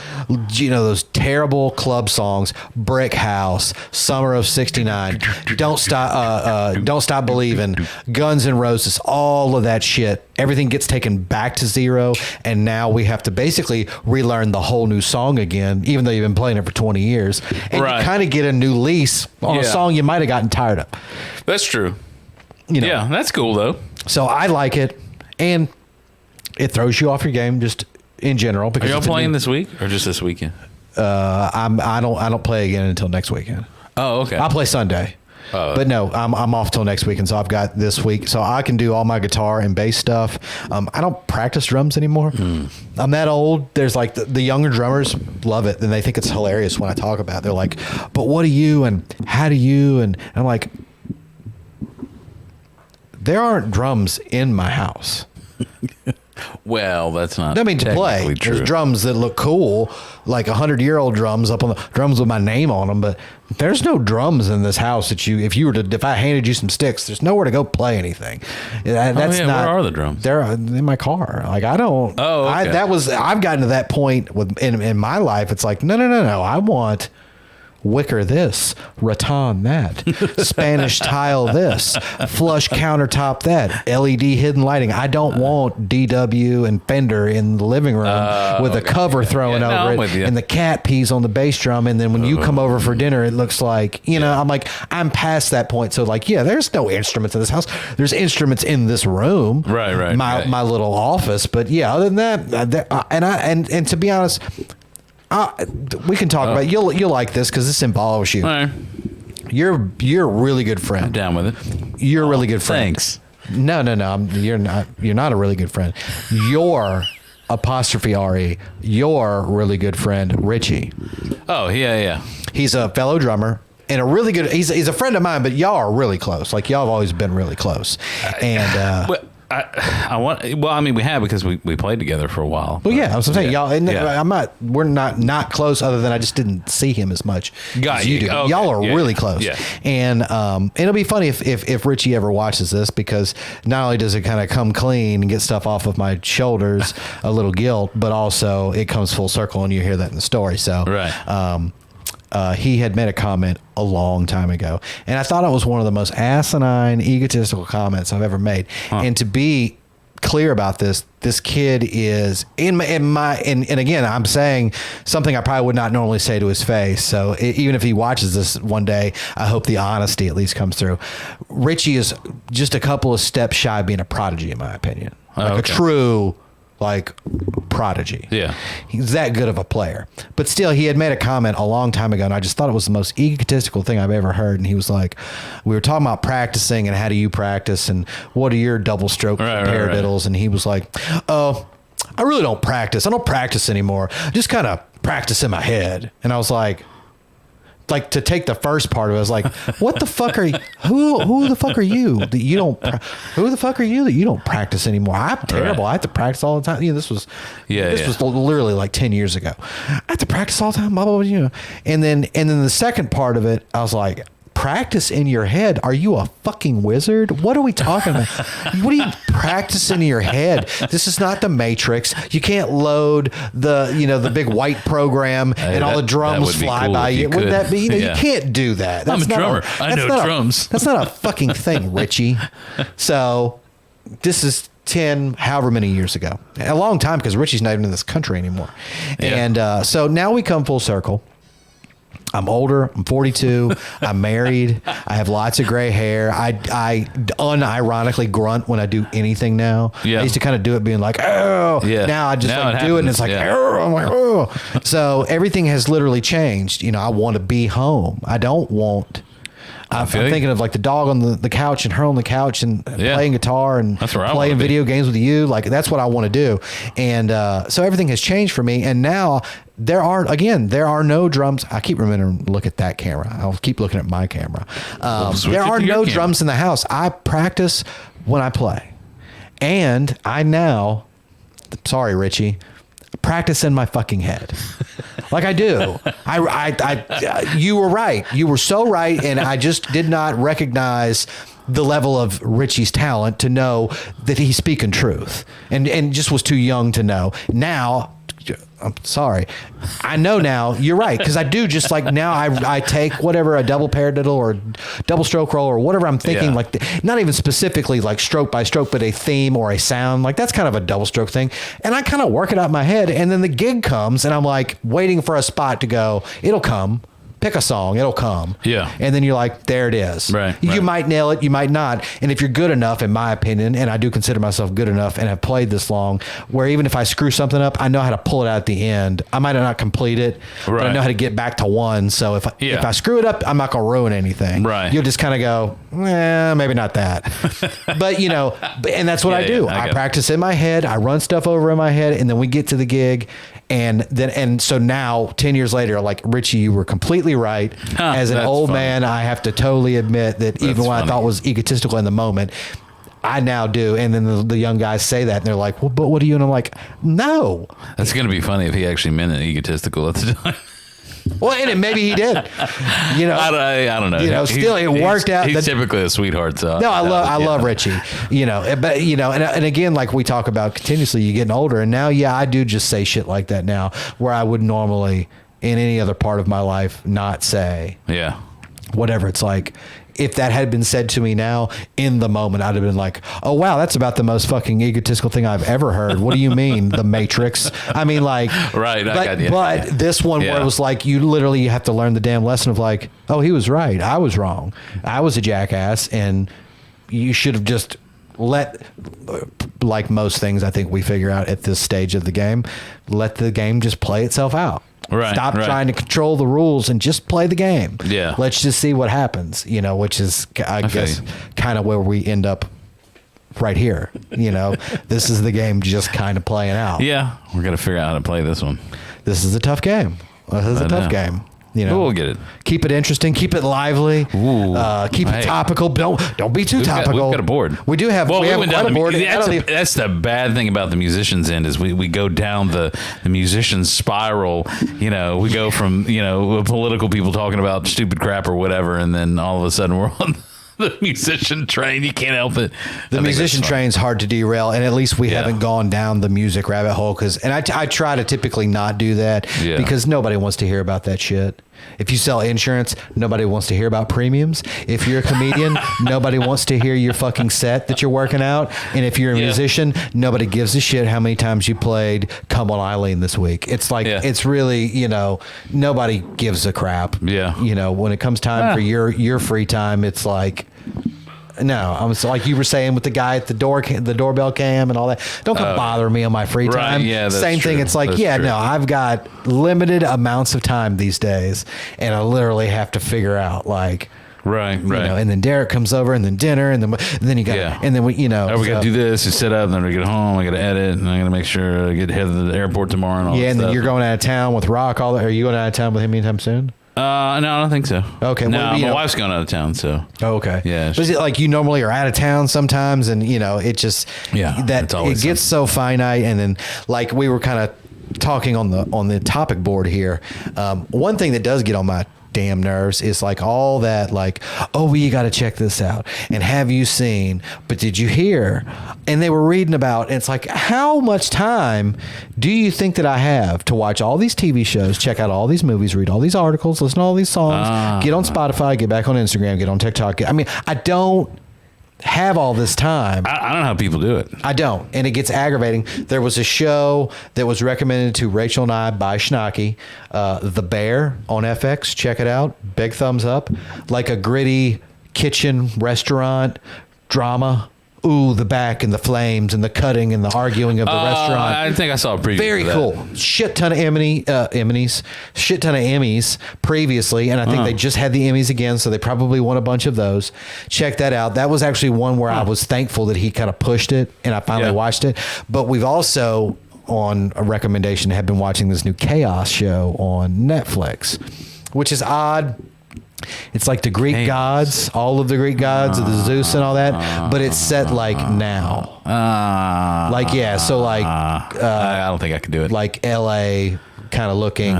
you know, those terrible club songs, Brick House, Summer of '69, Don't Stop Believing, Guns N' Roses, all of that shit. Everything gets taken back to zero, and now we have to basically relearn the whole new song again, even though you've been playing it for 20 years, and Right. you kind of get a new lease on a Yeah. song you might have gotten tired of. That's true. You know, Yeah, that's cool though. so I like it, and it throws you off your game just in general. Are Because y'all it's a playing new- this week or just this weekend? I don't play again until next weekend. Oh, okay. I'll play Sunday. But no, I'm off till next week, and so I've got this week, so I can do all my guitar and bass stuff. I don't practice drums anymore. I'm that old. There's like the younger drummers love it, and they think it's hilarious when I talk about it. They're like, "But what do you and how do you?" And I'm like, there aren't drums in my house. Well, that's not. I mean, to play. technically true. There's drums that look cool, like 100-year-old drums up on the drums with my name on them. But there's no drums in this house that if I handed you some sticks, there's nowhere to go play anything. That's yeah, not. where are the drums? They're in my car. Like I don't. Oh, okay. I've gotten to that point in my life. It's like no. I want wicker this, rattan that, Spanish tile this, flush countertop that, LED hidden lighting. I don't want DW and Fender in the living room with a cover thrown Yeah, no, over I'm it, with you. and the cat pees on the bass drum, and then when you come over for dinner, it looks like, you know, I'm like, I'm past that point. So like, yeah, there's no instruments in this house. There's instruments in this room. Right. My little office. But yeah, other than that, and to be honest, we can talk about it. You'll like this because this involves you. All right. You're a really good I'm friend. down with it. You're a really good friend. Thanks. No. You're not. You're not a really good friend. You're apostrophe RE. You're really good friend, Richie. Oh, yeah. He's a fellow drummer and a really good. He's a friend of mine, but y'all are really close. Like y'all have always been really close. And But I want. Well, I mean, we have because we played together for a while. well, yeah, I was saying y'all. And Yeah. I'm not. We're not close. Other than I just didn't see him as much Got as you you. do. Okay. Y'all are Yeah, really yeah. close. Yeah. And it'll be funny if Richie ever watches this, because not only does it kind of come clean and get stuff off of my shoulders, a little guilt, but also it comes full circle, and you hear that in the story. So Right. he had made a comment a long time ago, and I thought it was one of the most asinine, egotistical comments I've ever made. And to be clear about this kid is and again, I'm saying something I probably would not normally say to his face. So even if he watches this one day, I hope the honesty at least comes through. Richie is just a couple of steps shy of being a prodigy, in my opinion, like okay. a true prodigy. Yeah. He's that good of a player. But still, he had made a comment a long time ago, and I just thought it was the most egotistical thing I've ever heard. And he was like, we were talking about practicing and how do you practice and what are your double stroke paradiddles? And he was like, oh, I really don't practice. I don't practice anymore. I just kind of practice in my head. And I was like, like to take the first part of it, I was like, what the fuck are you? Who the fuck are you that you don't? Who the fuck are you that you don't practice anymore? I'm terrible. Right. I have to practice all the time. You know, this was literally like 10 years ago. I have to practice all the time. Blah blah blah. You know, and then the second part of it, I was like, practice in your head. Are you a fucking wizard? What are we talking about? What do you practice in your head? This is not the Matrix. You can't load the big white program and all the drums fly cool by you. Wouldn't that be? You can't do that. I'm a drummer. I know drums. That's not a fucking thing, Richie. So this is 10, however many years ago. A long time, because Richie's not even in this country anymore. Yeah. And so now we come full circle. I'm older. I'm 42. I'm married. I have lots of gray hair. I unironically grunt when I do anything now. Yeah. I used to kind of do it being like, oh. Yeah. Now I just do it and it's like, oh. I'm like, oh. So everything has literally changed. You know, I want to be home. I don't want... I'm thinking of like the dog on the couch and her on the couch and playing guitar and playing video games with you. Like, that's what I want to do. And so everything has changed for me. And now there are no drums. I keep remembering to look at that camera. I'll keep looking at my camera. There are no drums in the house. I practice when I play. And I now, sorry, Richie, practice in my fucking head. Like I do. You were right. You were so right. And I just did not recognize the level of Richie's talent to know that he's speaking truth and just was too young to know. Now, I'm sorry. I know now you're right. Cause I do just like now I take whatever a double paradiddle or double stroke roll or whatever I'm thinking, like not even specifically like stroke by stroke, but a theme or a sound. Like that's kind of a double stroke thing. And I kind of work it out in my head. And then the gig comes and I'm like waiting for a spot to go, it'll come. Pick a song, it'll come. Yeah. And then you're like, there it is. Right. You might nail it, you might not. And if you're good enough, in my opinion, and I do consider myself good enough and have played this long, where even if I screw something up, I know how to pull it out at the end. I might not complete it, but I know how to get back to one. So if I screw it up, I'm not going to ruin anything. Right. You'll just kind of go, maybe not that. But, you know, and that's what I do. I practice in my head. I run stuff over in my head, and then we get to the gig. And so now 10 years later, like Richie, you were completely right. As an old man, I have to totally admit that even what I thought was egotistical in the moment, I now do. And then the young guys say that and they're like, well, but what are you? And I'm like, no. That's going to be funny if he actually meant it egotistical at the time. Well, and maybe he did. You know, I don't know. You know, still it worked out. He's typically a sweetheart. So no, I love Richie. You know, but you know, and again, like we talk about continuously, you're getting older, and now, I do just say shit like that now, where I would normally in any other part of my life not say. Yeah. Whatever it's like. If that had been said to me now in the moment, I'd have been like, oh, wow, that's about the most fucking egotistical thing I've ever heard. What do you mean? The Matrix? I mean, like, right. But this one where it was like, you have to learn the damn lesson of like, oh, he was right. I was wrong. I was a jackass. And you should have just like most things I think we figure out at this stage of the game, let the game just play itself out. Right. Stop trying to control the rules and just play the game. Yeah. Let's just see what happens, you know, which is, I guess, kind of where we end up right here. You know, this is the game just kind of playing out. Yeah. We're going to figure out how to play this one. This is a tough game. This is a tough game. You know, we'll get it. Keep it interesting. Keep it lively. Keep it topical. Don't be too topical. We've got a board. We do have. Well, we have quite a board. That's the bad thing about the musicians' end is we go down the musicians' spiral. You know, we go from political people talking about stupid crap or whatever, and then all of a sudden we're on the musician train. You can't help it. The musician train's hard to derail, and at least we haven't gone down the music rabbit hole. And I try to typically not do that because nobody wants to hear about that shit. If you sell insurance, nobody wants to hear about premiums. If you're a comedian, nobody wants to hear your fucking set that you're working out. And if you're a musician, nobody gives a shit how many times you played Come On Eileen this week. It's like, it's really, you know, nobody gives a crap. Yeah. You know, when it comes time for your free time, it's like, no, I'm like you were saying with the guy at the doorbell cam and all that. Don't come bother me on my free time. Yeah, that's Same thing. It's like, true. No, I've got limited amounts of time these days, and I literally have to figure out like. Right. You know, and then Derek comes over, and then dinner, and then you got, and then we, you know, we got to do this, and set up, and then we get home. I got to edit, and I got to make sure I get head to the airport tomorrow. And all and that then stuff. You're going out of town with Rock. Are you going out of town with him anytime soon? No, I don't think so. Okay, No, well, you my know- wife's going out of town, so. Oh, okay. Yeah. But is it like you normally are out of town sometimes, and it just Yeah, that it's always it gets so finite, and then like we were kind of talking on the topic board here. One thing that does get on my damn nerves is like all that like, oh, well, you got to check this out, and have you seen, but did you hear, and they were reading about, and it's like, how much time do you think that I have to watch all these TV shows, check out all these movies, read all these articles, listen to all these songs, get on Spotify, get back on Instagram, get on TikTok? I mean, I don't have all this time. I don't know how people do it. I don't, and it gets aggravating. There was a show that was recommended to Rachel and I by Schnocky, The Bear on FX. Check it out. Big thumbs up. Like a gritty kitchen restaurant drama. Ooh, the back and the flames and the cutting and the arguing of the restaurant. I think I saw a preview. Very of that. cool. Shit ton of shit ton of Emmys previously, and I think they just had the Emmys again, so they probably won a bunch of those. Check that out. That was actually one where I was thankful that he kind of pushed it, and I finally watched it. But we've also, on a recommendation, have been watching this new Chaos show on Netflix, which is odd. It's like the Greek gods, all of the Greek gods, the Zeus and all that, but it's set like now. Like, yeah, so like I don't think I can do it. like LA kind of looking.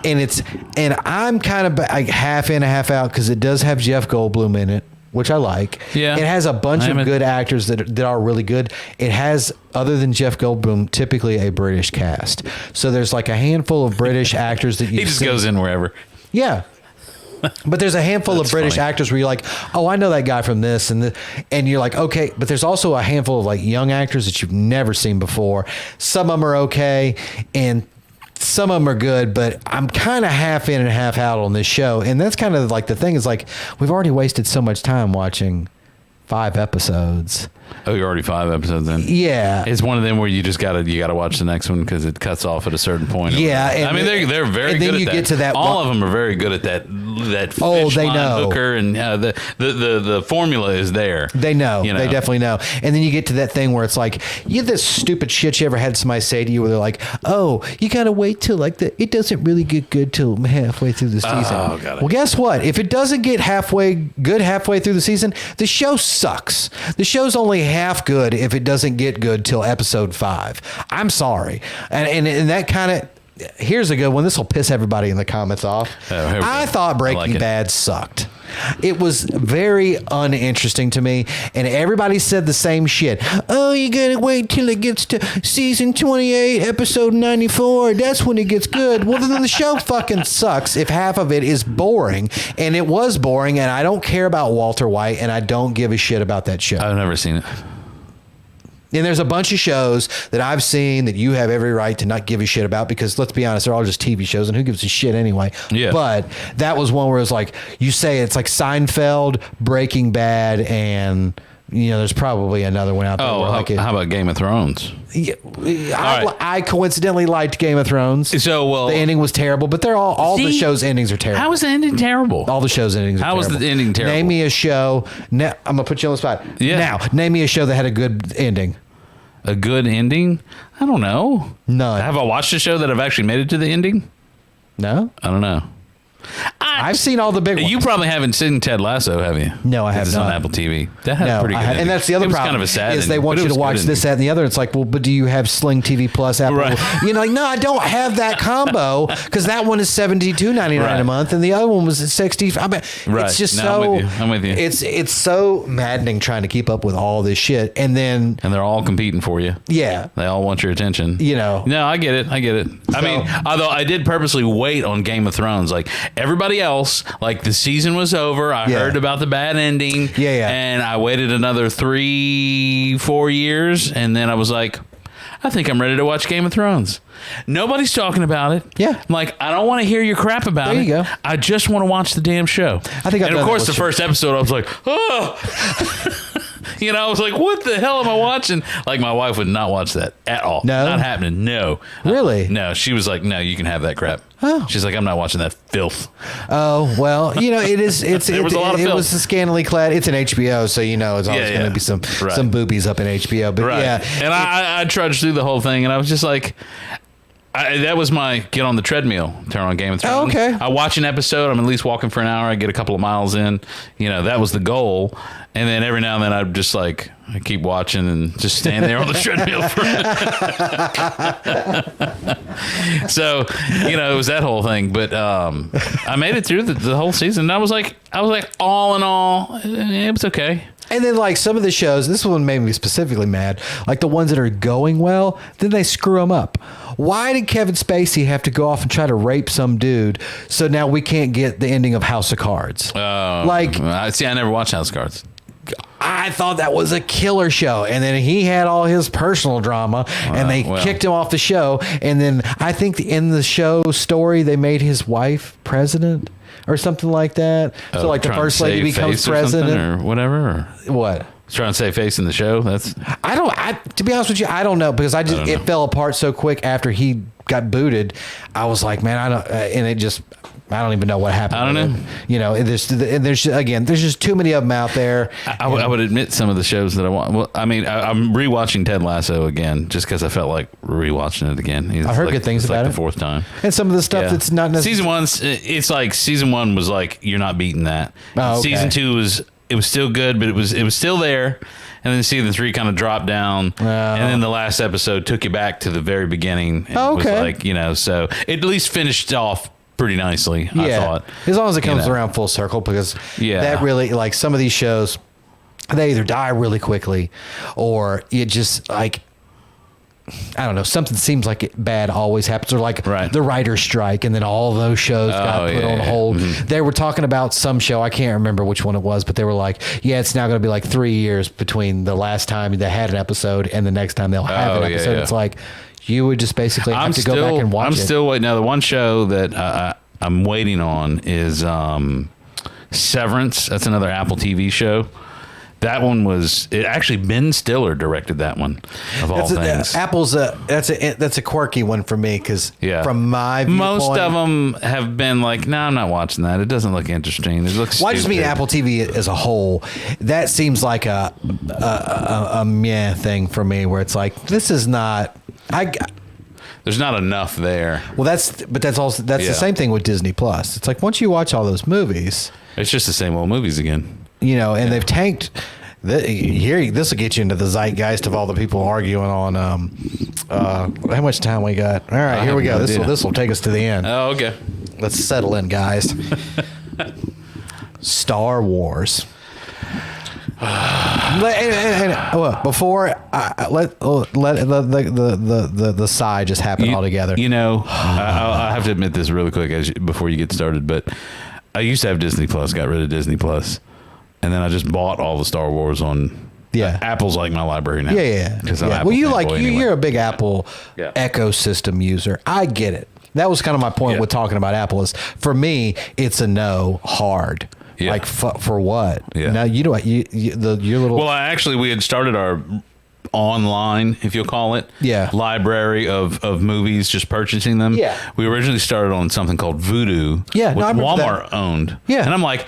And I'm kind of like half in, half out, because it does have Jeff Goldblum in it, which I like. Yeah. It has a bunch of good actors that are really good. It has, other than Jeff Goldblum, typically a British cast. So there's like a handful of British actors that you he just goes in wherever. Yeah. But there's a handful of British actors where you're like, oh, I know that guy from this, and you're like, okay. But there's also a handful of like young actors that you've never seen before. Some of them are okay, and some of them are good. But I'm kind of half in and half out on this show, and that's kind of like the thing is like we've already wasted so much time watching 5 episodes. Oh, you're already 5 episodes in. Yeah. It's one of them where you just gotta watch the next one because it cuts off at a certain point. Yeah, and I mean they're very and good then at you that. get to that All one- of them are very good at that. That Oh, fish they line know. hooker and the formula is there. They know. They definitely know. And then you get to that thing where it's like, you have this stupid shit you ever had somebody say to you where they're like, oh, you got to wait till like it doesn't really get good till halfway through the season. Oh, got it. Well, guess what? If it doesn't get halfway through the season, the show sucks. The show's only half good if it doesn't get good till episode 5. I'm sorry. And that kind of, here's a good one. This will piss everybody in the comments off. Oh, here we I go. thought I Breaking like it. Bad sucked. It was very uninteresting to me, and everybody said the same shit. Oh, you gotta wait till it gets to season 28, episode 94. That's when it gets good. Well, then the show fucking sucks if half of it is boring, and it was boring, and I don't care about Walter White, and I don't give a shit about that show. I've never seen it. And there's a bunch of shows that I've seen that you have every right to not give a shit about because, let's be honest, they're all just TV shows, and who gives a shit anyway? Yeah. But that was one where it's like, you say it's like Seinfeld, Breaking Bad, and, there's probably another one out there. Oh, where like how about Game of Thrones? I coincidentally liked Game of Thrones. So, well, the ending was terrible, but they're all the See? show's endings are terrible. How was the ending terrible? All the show's endings are How was terrible. the ending terrible? Name me a show. I'm going to put you on the spot. Yeah. Now, name me a show that had a good ending. A good ending? I don't know. None. Have I watched a show that I've actually made it to the ending? No? I don't know. I've seen all the big ones. You probably haven't seen Ted Lasso, have you? No, I have It's not. on Apple TV. That had a No, pretty good ending. and that's the other It was problem. kind of a sad is they ending, want but it you to was a watch good this, ending. that, and the other. It's like, well, but do you have Sling TV Plus, Apple? Right. Like, no, I don't have that combo because that one is $72.99 Right. a month, and the other one was $60. I mean, Right. it's just No, so. I'm with you. It's so maddening trying to keep up with all this shit, and then And they're all competing for you. yeah, They all want your attention. No, I get it. I mean, although I did purposely wait on Game of Thrones. Like everybody else, like the season was over. I Yeah. heard about the bad ending. Yeah. And I waited another 3-4 years. And then I was like, I think I'm ready to watch Game of Thrones. Nobody's talking about it. Yeah. I'm like, I don't want to hear your crap about There it. you go. I just want to watch the damn show. I think I've and done of that course, with the first episode, I was like, oh. I was like, what the hell am I watching? Like, my wife would not watch that at all. No? Not happening. No. Really? No. She was like, no, you can have that crap. Oh. She's like, I'm not watching that filth. Oh well, it is. It's There was a lot of it filth. was scantily clad. It's an HBO, so it's always Yeah, going to yeah. be some Right. boobies up in HBO. But Right. yeah, And I trudged through the whole thing, and I was just like, That was my get on the treadmill, turn on Game of Thrones. Oh, okay. I watch an episode. I'm at least walking for an hour. I get a couple of miles in. That was the goal. And then every now and then I'm just like, I keep watching and just stand there on the treadmill for So, it was that whole thing. But I made it through the whole season. And I was like, all in all, it was okay. And then, like, some of the shows, this one made me specifically mad, like the ones that are going well, then they screw them up. Why did Kevin Spacey have to go off and try to rape some dude so now we can't get the ending of House of Cards? I never watched House of Cards. I thought that was a killer show. And then he had all his personal drama, and they kicked him off the show. And then I think in the show story, they made his wife president or something like that. So like the first lady becomes president or whatever. Or what? Trying to save face in the show. To be honest with you, I don't know, because it fell apart so quick after he got booted. I was like, man, I don't even know what happened. I don't know. There's just too many of them out there. I would admit some of the shows that I want. Well, I mean, I'm rewatching Ted Lasso again just because I felt like rewatching it again. I heard good things about it. The fourth time. And some of the stuff that's not necessarily... Season one was like, you're not beating that. Oh, okay. Season 2 was still good, but it was still there. And then season 3 kind of dropped down, and then the last episode took you back to the very beginning. And it was like, so it at least finished off pretty nicely, I thought. As long as it comes around full circle, because that really, like, some of these shows, they either die really quickly, or it just, like, I don't know, something seems like bad always happens, or like the writer's strike, and then all those shows got put on hold. Mm-hmm. They were talking about some show, I can't remember which one it was, but they were like, it's now going to be like 3 years between the last time they had an episode and the next time they'll have an episode. It's like, you would just basically have to go back and watch it. I'm still waiting. Now, the one show that I'm waiting on is Severance. That's another Apple TV show. That one actually Ben Stiller directed that one, of all things. Apple's that's a quirky one for me, because from my viewpoint, most of them have been like, no, I'm not watching that. It doesn't look interesting. It looks. Well, I just mean Apple TV as a whole. That seems like a meh thing for me, where it's like, this is not. There's not enough there. Well, that's the same thing with Disney Plus. It's like, once you watch all those movies, it's just the same old movies again. And they've tanked. This will get you into the zeitgeist of all the people arguing on how much time we got. All right, here we go. This will take us to the end. Oh, okay. Let's settle in, guys. Star Wars. Before let the sigh just happen altogether. I have to admit this really quick before you get started, but I used to have Disney Plus, got rid of Disney Plus, and then I just bought all the Star Wars on. Apple's like my library now. Yeah. Well, you're a big Apple ecosystem user. I get it. That was kind of my point with talking about Apple. Is for me, it's a no hard. Yeah. Like for what? Yeah. Now your little. Well, we had started our online, if you'll call it, library of movies, just purchasing them. Yeah. We originally started on something called Vudu, which Walmart owned. Yeah. And I'm like,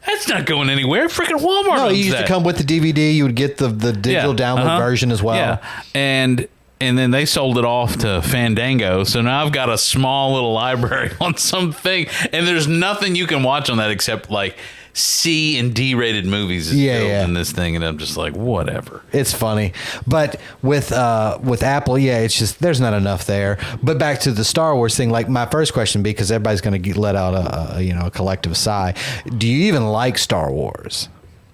that's not going anywhere. Freaking Walmart. No, you used to come with the DVD. You would get the digital download version as well. Yeah. And then they sold it off to Fandango. So now I've got a small little library on something, and there's nothing you can watch on that except like C and D rated movies in this thing, and I'm just like, whatever. It's funny, but with Apple, it's just there's not enough there. But back to the Star Wars thing, like my first question, because everybody's going to let out a collective sigh. Do you even like Star Wars?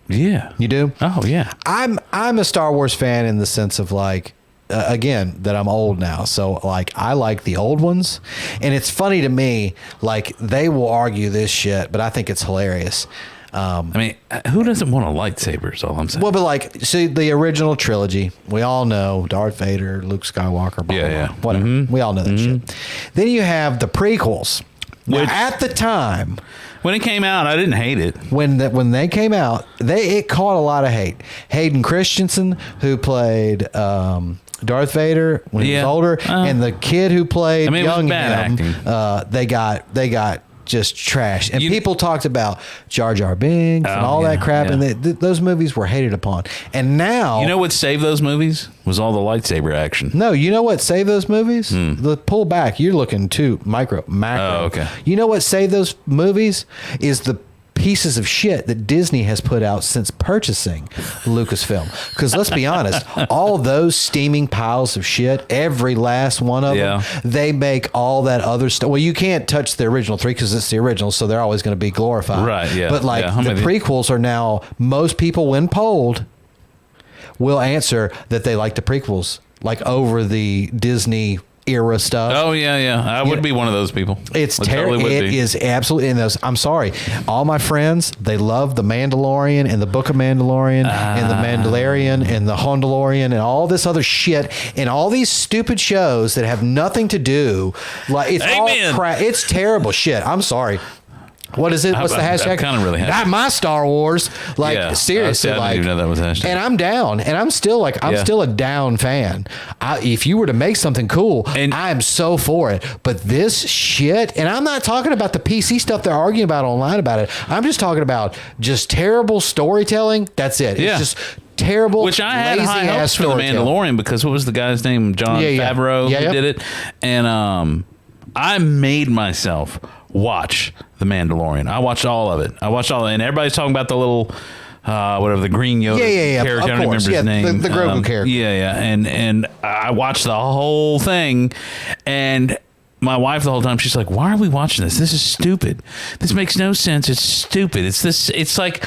Yeah, you do. Oh yeah, I'm a Star Wars fan in the sense of like. Again, that I'm old now, so like I like the old ones, and it's funny to me. Like they will argue this shit, but I think it's hilarious. I mean, who doesn't want a lightsaber? Is all I'm saying. Well, but like, see the original trilogy, we all know Darth Vader, Luke Skywalker, blah, blah, whatever. Mm-hmm. We all know that shit. Then you have the prequels, which at the time. When it came out, I didn't hate it. When they came out, it caught a lot of hate. Hayden Christensen, who played Darth Vader when he was older, and the kid who played young him, they got just trash. And You- people talked about Jar Jar Binks and Oh, all that yeah, crap, yeah. and those movies were hated upon. And now, You know what saved those movies? Was all the lightsaber action. no, you know what saved those movies? The pull back. You're looking too macro. Oh, okay. You know what saved those movies is the pieces of shit that Disney has put out since purchasing Lucasfilm. Because let's be honest, all those steaming piles of shit, every last one of Yeah. them, they make all that other stuff. Well, you can't touch the original three because it's the original, so they're always going to be glorified. Right, yeah. But like Yeah, I'm the with you. prequels are now, most people when polled will answer that they like the prequels, like over the Disney era stuff. Oh yeah. I would be one of those people. It's I terrible. totally would It be. is absolutely. And those, I'm sorry, all my friends, they love the Mandalorian and the Book of Mandalorian and the Mandalorian and the Hondalorian and all this other shit and all these stupid shows that have nothing to do. Like it's Amen. all crap. It's terrible shit. I'm sorry. What is it? What's the I'm hashtag? kinda really happy. Not my Star Wars. Like Yeah. seriously, I didn't like even know that was hashtag. and I'm down, and I'm still like I'm Yeah. still a down fan. If you were to make something cool, And- I'm so for it. But this shit, and I'm not talking about the PC stuff they're arguing about online about it. I'm just talking about just terrible storytelling. That's it. Yeah. It's just terrible. Which I had lazy high ass hopes for the storytelling. Mandalorian because what was the guy's name? John Yeah. Favreau Yeah, who yeah. did it, and I made myself watch the Mandalorian. I watched all of it. And everybody's talking about the little. Whatever the green Yoda Yeah, character, of I don't course. remember his Yeah, name. the Grogu character. Yeah, and I watched the whole thing, and my wife the whole time she's like, "Why are we watching this? This is stupid. This makes no sense. It's stupid. It's this. It's like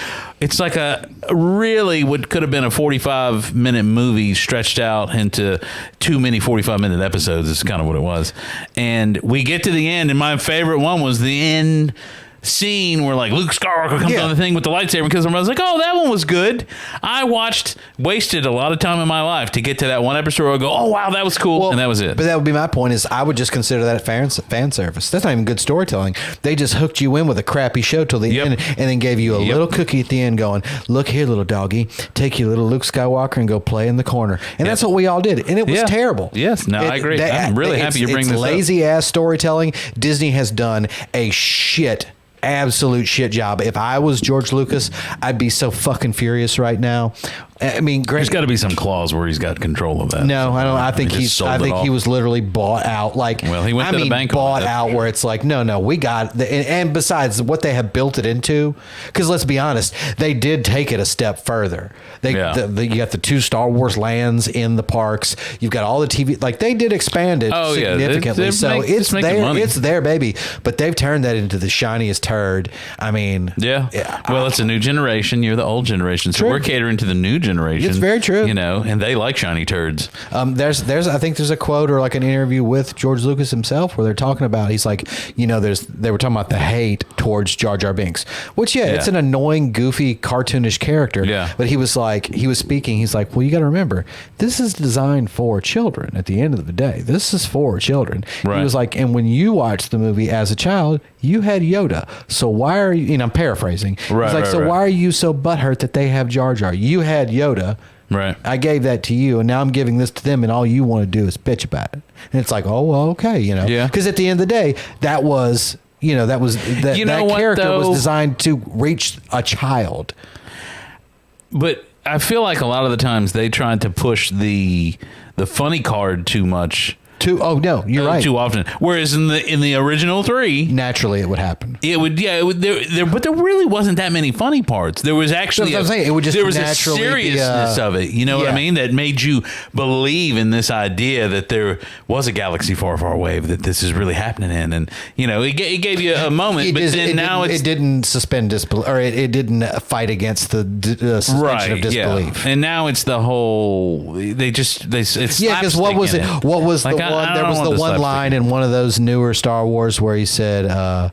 a really what could have been a 45-minute movie stretched out into too many 45-minute episodes. Is kind of what it was. And we get to the end, and my favorite one was the end scene where like Luke Skywalker comes Yeah. on the thing with the lightsaber because I was like, oh, that one was good. I wasted a lot of time in my life to get to that one episode where I go, oh wow, that was cool, and that was it. But that would be my point. Is I would just consider that fan service. That's not even good storytelling. They just hooked you in with a crappy show till the Yep. end, and then gave you a Yep. little cookie at the end, going, "Look here, little doggy, take your little Luke Skywalker and go play in the corner." And that's what we all did, and it was Yeah. terrible. Yes, no, I agree. I'm really happy you bring this up. lazy ass storytelling. Disney has done a absolute shit job. If I was George Lucas, I'd be so fucking furious right now. I mean, There's got to be some clause where he's got control of that. no, I don't. I think He just sold I it think all. he was literally bought out. Like, Well, he went I to the mean, bank on bought it. out where it's like, no, we got the, and besides what they have built it into, because let's be honest, they did take it a step further. They, Yeah. you got the 2 Star Wars lands in the parks. You've got all the TV. Like they did expand it Oh, yeah. significantly. They're So it's it's making there. money. It's there, baby. But they've turned that into the shiniest turd. I mean, Yeah. Well, it's a new generation. You're the old generation, so True. we're catering to the new generation. It's very true. You know, and they like shiny turds. there's I think there's a quote or like an interview with George Lucas himself where they're talking about, he's like, they were talking about the hate towards Jar Jar Binks, which it's an annoying, goofy, cartoonish character. Yeah. But he was speaking, he's like, well, you got to remember, this is designed for children. At the end of the day, this is for children. Right. He was like, and when you watched the movie as a child, you had Yoda. So why are you? I'm paraphrasing. Right, He's like, right, so right. why are you so butthurt that they have Jar Jar? You had Yoda. Right. I gave that to you, and now I'm giving this to them, and all you want to do is bitch about it. And it's like, oh, well, okay, Yeah. Because at the end of the day, that character was though? designed to reach a child. But I feel like a lot of the times they tried to push the funny card too much. No, you're right. Too often. Whereas in the original 3, Naturally, it would happen. it would but there really wasn't that many funny parts. There was actually That's what I'm saying. It would just there was a naturally be, seriousness of it. You know what I yeah. mean? That made you believe in this idea that there was a galaxy far, far away that this is really happening in, and it gave you a moment. But then now it didn't suspend disbelief, or it didn't fight against the suspension of disbelief. Yeah. And now it's the whole. It's Yeah, because what was it? What was Like, the one? I There don't was want the the one slapstick. line in one of those newer Star Wars where he said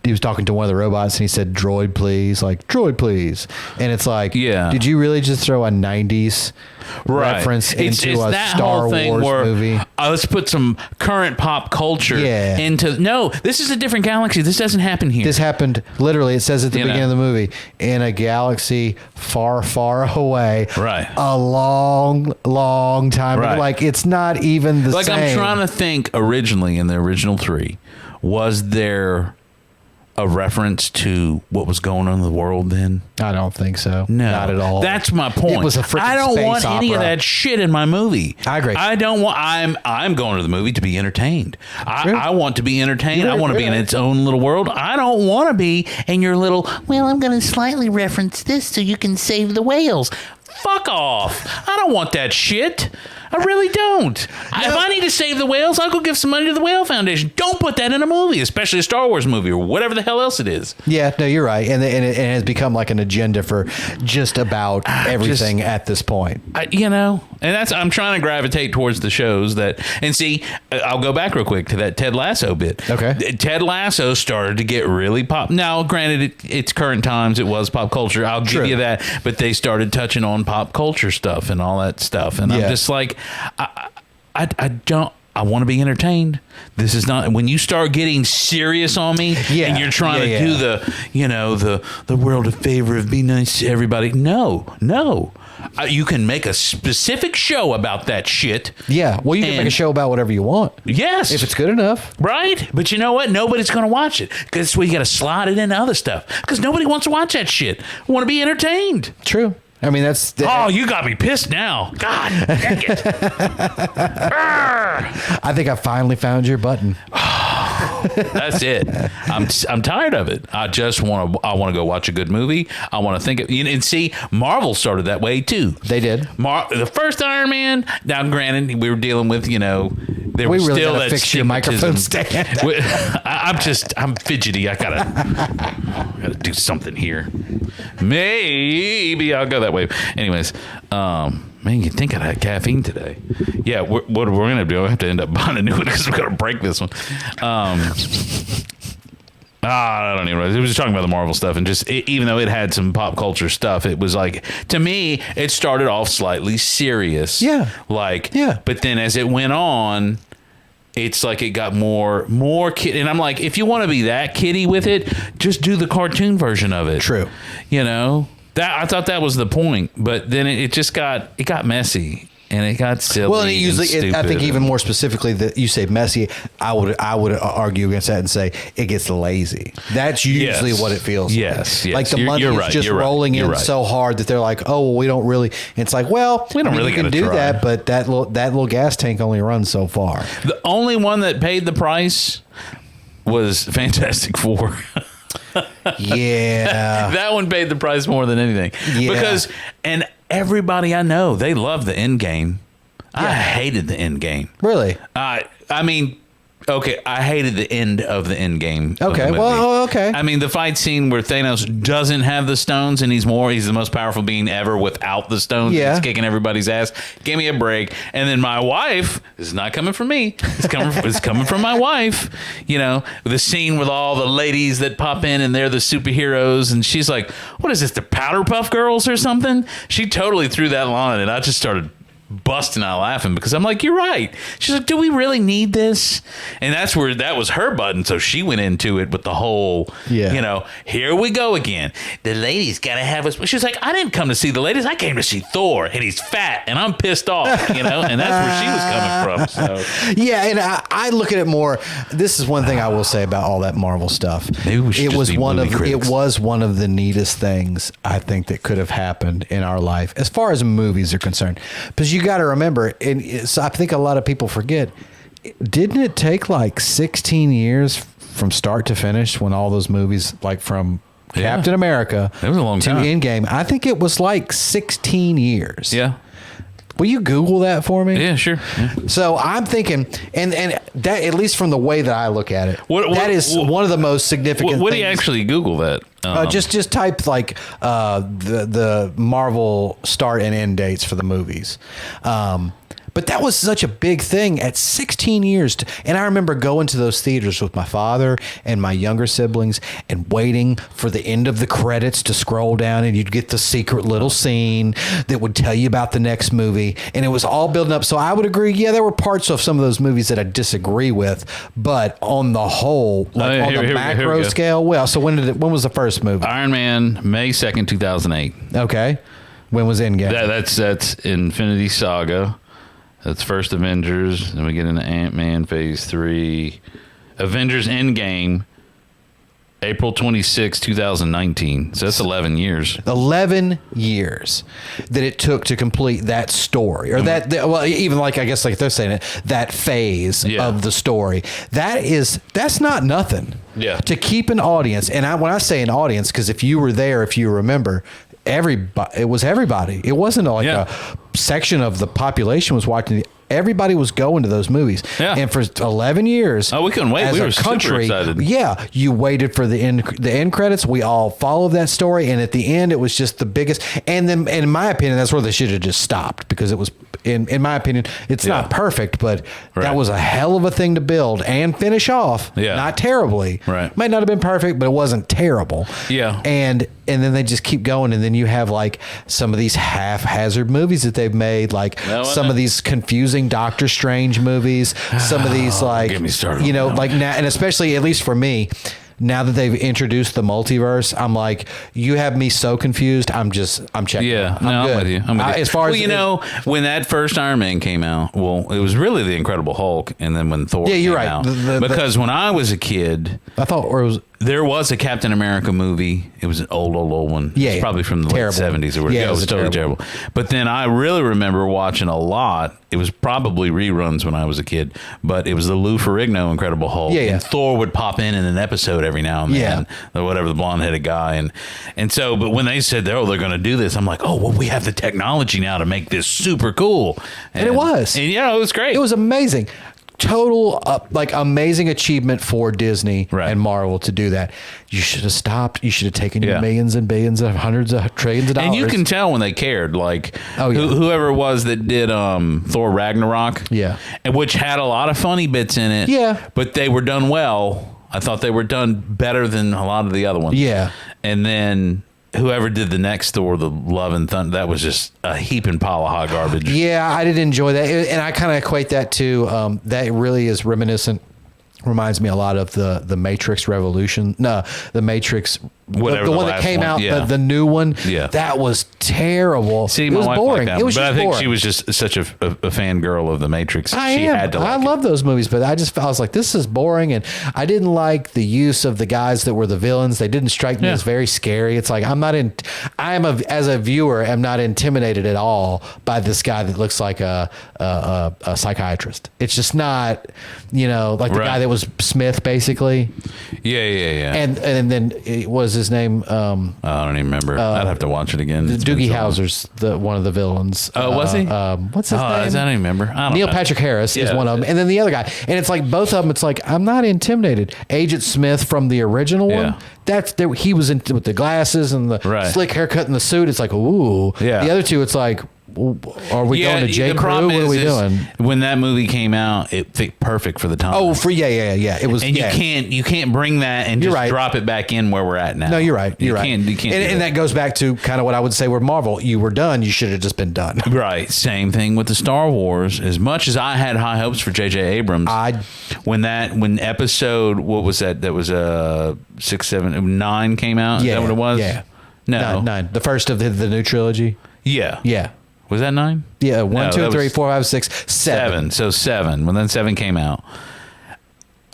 he was talking to one of the robots and he said, "Droid, please," like "Droid, please," and it's like, Yeah. did you really just throw a '90s reference into a that Star whole thing Wars where, movie? Let's put some current pop culture Yeah. into. No, this is a different galaxy. This doesn't happen here. This happened literally. It says at the You beginning know. of the movie, in a galaxy far, far away. Right. A long, long time. Right. Like it's not even the like same. I'm trying to think. Originally, in the original 3, was there a reference to what was going on in the world then? I don't think so. No, not at all. That's my point. It was a freaking I don't space want any of opera. that shit in my movie. I agree. I don't want. I'm going to the movie to be entertained. I want to be entertained. You're I want to be in right. its own little world. I don't want to be in your little. Well, I'm going to slightly reference this so you can save the whales. Fuck off. I don't want that shit. I really don't. If I need to save the whales, I'll go give some money to the Whale Foundation. Don't put that in a movie, especially a Star Wars movie or whatever the hell else it is. Yeah, no, you're right, and it has become like an agenda for just about everything at this point. And I'm trying to gravitate towards the shows that, and see, I'll go back real quick to that Ted Lasso bit. Okay. Ted Lasso started to get really pop. Now, granted, it's current times. It was pop culture. I'll True. give you that. But they started touching on pop culture stuff and all that stuff. And I'm Yeah. just like, I don't. I want to be entertained. This is not when you start getting serious on me Yeah. and you're trying Yeah, to do yeah. the world a favor of be nice to everybody. No. You can make a specific show about that shit. Yeah, well, you can make a show about whatever you want Yes. if it's good enough. Right? But you know what? Nobody's going to watch it because that's where you got to slide it into other stuff because nobody wants to watch that shit. I want to be entertained. True. I mean, that's Oh, you got me pissed now. God dang it. I think I finally found your button. That's it. I'm tired of it. I just want to go watch a good movie. I want to think of, and see, Marvel started that way too. They did. The first Iron Man. Now, granted, we were dealing with there We was really still gotta that fix your microphone stigmatism. stand. I'm fidgety. I gotta do something here. Maybe I'll go that way. Anyways, man, you think I had caffeine today? Yeah. What we're gonna do? I have to end up buying a new one because we're gonna break this one. I don't even know. It was just talking about the Marvel stuff, and just even though it had some pop culture stuff, it was like, to me, it started off slightly serious. Yeah. Yeah. But then as it went on, it's like it got more kid, and I'm like, if you want to be that kiddie with it, just do the cartoon version of it. True. That I thought that was the point, but then it just got messy. And it got silly. Well, and it usually, I think stupid. even more specifically that you say messy, I would argue against that and say it gets lazy. That's usually Yes. what it feels Yes, like. yes. Like the You're money is right, just you're right, rolling you're in right. so hard that they're like, oh, well, we don't really. And it's like, well, We don't really you can gotta do try. that, but that little gas tank only runs so far. The only one that paid the price was Fantastic Four. Yeah. That one paid the price more than anything. Yeah. Because, and everybody I know, they love the end game. I hated the end game. Really? I mean, okay, I hated the end of the end game. of Okay, the movie. well, okay. I mean, the fight scene where Thanos doesn't have the stones and he's the most powerful being ever without the stones. Yeah. He's kicking everybody's ass. Give me a break. And then my wife, this is not coming from me. It's coming from my wife. The scene with all the ladies that pop in and they're the superheroes. And she's like, what is this, the Powderpuff Girls or something? She totally threw that line and I just started busting out laughing because I'm like, you're right. She's like, do we really need this? And that was her button. So she went into it with the whole, here we go again. The ladies gotta have us. She's like, I didn't come to see the ladies. I came to see Thor, and he's fat, and I'm pissed off. And that's where she was coming from. So Yeah, and I look at it more. This is one thing I will say about all that Marvel stuff. Maybe we should it just was be one movie of critics. it was one of the neatest things I think that could have happened in our life as far as movies are concerned. Because you got to remember, and so I think a lot of people forget. Didn't it take like 16 years from start to finish when all those movies, like from Captain America It was a long to time. Endgame? I think it was like 16 years. yeah, Will you Google that for me? yeah, sure. Yeah. So I'm thinking, and that, at least from the way that I look at it, What- that is one of the most significant. What do you things. actually Google that? Just type like the Marvel start and end dates for the movies. But that was such a big thing at 16 years. And I remember going to those theaters with my father and my younger siblings and waiting for the end of the credits to scroll down and you'd get the secret little scene that would tell you about the next movie. And it was all building up. So I would agree. Yeah, there were parts of some of those movies that I disagree with, but on the whole, like on here the we go, here we macro go. scale, well, so when was the first movie? Iron Man, May 2nd, 2008. Okay. When was Endgame? That's Infinity Saga. That's first Avengers. Then we get into Ant-Man Phase 3. Avengers Endgame April 26, 2019. So that's 11 years. 11 years that it took to complete that story, or well, even like, I guess like they're saying it, that phase of the story. That's not nothing. Yeah. To keep an audience, and when I say an audience, because if you were there, if you remember, it was everybody. It wasn't like a section of the population was watching. Everybody was going to those movies. Yeah. And for 11 years, we couldn't wait. We were super excited. Yeah, you waited for the end credits. We all followed that story, and at the end, it was just the biggest. And then, in my opinion, that's where they should have just stopped, because it was, in my opinion, it's not perfect, but that was a hell of a thing to build and finish off. Yeah. Not terribly. Right. Might not have been perfect, but it wasn't terrible. Yeah. And then they just keep going, and then you have like some of these haphazard movies that they've made, like some of these confusing Doctor Strange movies, some of these like, get me started, like now, and especially at least for me, now that they've introduced the multiverse, I'm like, you have me so confused. I'm checking. Yeah, I'm with you. As far as when that first Iron Man came out, well, it was really the Incredible Hulk, and then when Thor came out. Because when I was a kid, I thought there was a Captain America movie. It was an old one. Yeah, it's probably from the late 70s or whatever. Yeah, it was totally terrible. But then I really remember watching a lot. It was probably reruns when I was a kid, but it was the Lou Ferrigno Incredible Hulk. Yeah, yeah. And Thor would pop in an episode every now and then, or whatever, the blonde-headed guy. And so, but when they said, they're going to do this, I'm like, oh, well, we have the technology now to make this super cool. And it was. And yeah, it was great. It was amazing. Total amazing achievement for Disney and Marvel to do that. You should have stopped. You should have taken your millions and billions of hundreds of trillions of dollars. And you can tell when they cared, like whoever it was that did Thor Ragnarok, and which had a lot of funny bits in it, but they were done well. I thought they were done better than a lot of the other ones. Yeah, and then whoever did the next Thor, the Love and Thunder, that was just a heaping pile of hot garbage. Yeah, I didn't enjoy that. And I kind of equate that to, that really is reminiscent, reminds me a lot of the Matrix Revolution. No, the Matrix, whatever, the one that came out, the new one. Yeah. That was terrible. See, it was boring. It was but just I think boring. she was just such a fangirl of the Matrix. I love those movies, but I was like, this is boring, and I didn't like the use of the guys that were the villains. They didn't strike me as very scary. It's like as a viewer, I'm not intimidated at all by this guy that looks like a psychiatrist. It's just not, like the guy that was Smith, basically. Yeah. And then it was his name. I don't even remember. I'd have to watch it again. Doogie Howser's one of the villains. Oh, was he? What's his name? I don't even remember. Neil Patrick Harris is one of them, and then the other guy. And it's like both of them. It's like, I'm not intimidated. Agent Smith from the original one. He was with the glasses and the slick haircut and the suit. It's like, ooh. Yeah. The other two, it's like, are we going to J. Crew? What are we doing? When that movie came out, it fit perfect for the time. Oh, It was, and you can't bring that and just drop it back in where we're at now. No, you're right. You can't. And that goes back to kind of what I would say with Marvel. You were done. You should have just been done. Right. Same thing with the Star Wars. As much as I had high hopes for J.J. Abrams, when episode, what was that? That was 6, 7, 9 came out. Yeah. Is that what it was? Yeah. No. 9. The first of the new trilogy. Yeah. Yeah. Was that 9? Yeah, 1, 2, 3, 4, 5, 6, 7. So 7. When then 7 came out.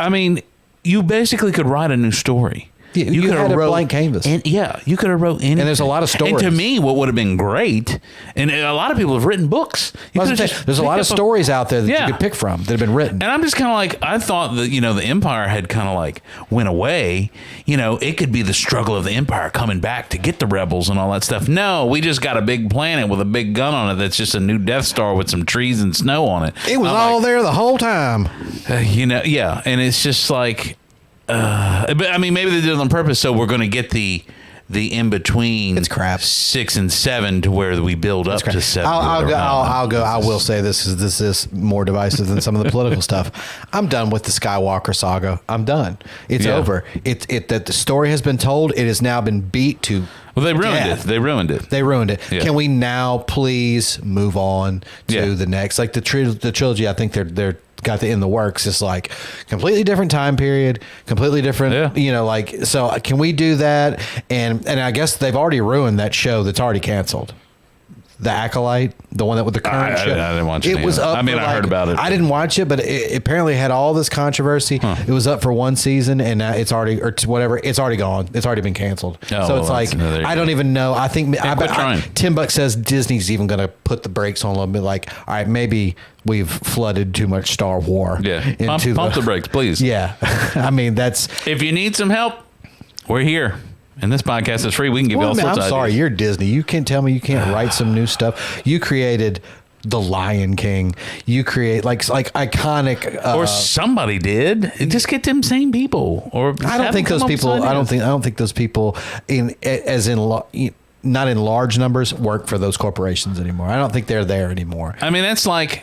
I mean, you basically could write a new story. Yeah, you could have wrote a blank canvas. You could have wrote anything. And there's a lot of stories. And to me, what would have been great, and a lot of people have written books. There's a lot of stories out there that you could pick from that have been written. And I'm just kind of like, I thought that, the Empire had kind of like went away. It could be the struggle of the Empire coming back to get the rebels and all that stuff. No, we just got a big planet with a big gun on it that's just a new Death Star with some trees and snow on it. It was all there the whole time. And it's just like, but I mean, maybe they did it on purpose, so we're going to get the in between. It's crap. 6 and 7 to where we build up to 7. I'll go. I will say this is more divisive than some of the political stuff. I'm done with the Skywalker saga. I'm done. It's over. That the story has been told. It has now been beat to. Well, they ruined it. They ruined it. Yeah. Can we now please move on to the next? Like the trilogy, I think they're got in the works. It's like completely different time period, completely different, so can we do that? And I guess they've already ruined that show that's already canceled. The Acolyte, the one that with the current show. I didn't watch it. It Was up. I mean, for I heard about it. I didn't watch it, but it apparently had all this controversy. It was up for one season, and now it's already whatever. It's already gone. It's already been canceled. Oh, so it's well, like there you I go. don't even know. I think quit trying. Tim Buck says Disney's even going to put the brakes on a little bit. Like, all right, maybe we've flooded too much Star Wars. Yeah, pump the brakes, please. Yeah, I mean that's. If you need some help, we're here. And this podcast is free. We can give you all Well, sorts I'm of sorry, ideas. you're Disney. You can't tell me you can't write some new stuff. You created The Lion King. You create like iconic. Or somebody did. Just get them same people. Or I don't think those people. I don't think those people not in large numbers work for those corporations anymore. I don't think they're there anymore. I mean, that's like,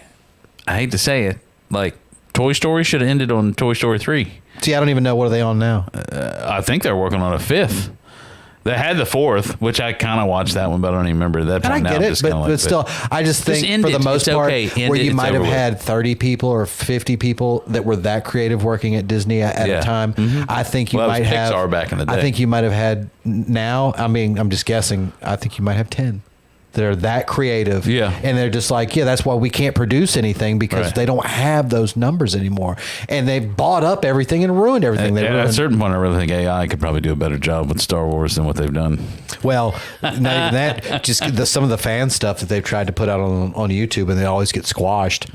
I hate to say it, like Toy Story should have ended on Toy Story 3. See, I don't even know what are they on now. I think they're working on a 5th. They had the 4th, which I kind of watched that one, but I don't even remember that. And I get it, but still, I just think end for the it. most It's part, okay. End where it. you It's might have over with. had 30 people or 50 people that were that creative working at Disney at Yeah. a time, I think you Well, that was might have. Pixar back in the I day. think you might have had now. I mean, I'm just guessing. I think you might have 10. They're that creative, Yeah. and they're just like, yeah, that's why we can't produce anything because Right. they don't have those numbers anymore, and they bought up everything and ruined everything. They At a ruined. certain point, I really think AI could probably do a better job with Star Wars than what they've done. Well, not even that. Just some of the fan stuff that they've tried to put out on YouTube, and they always get squashed.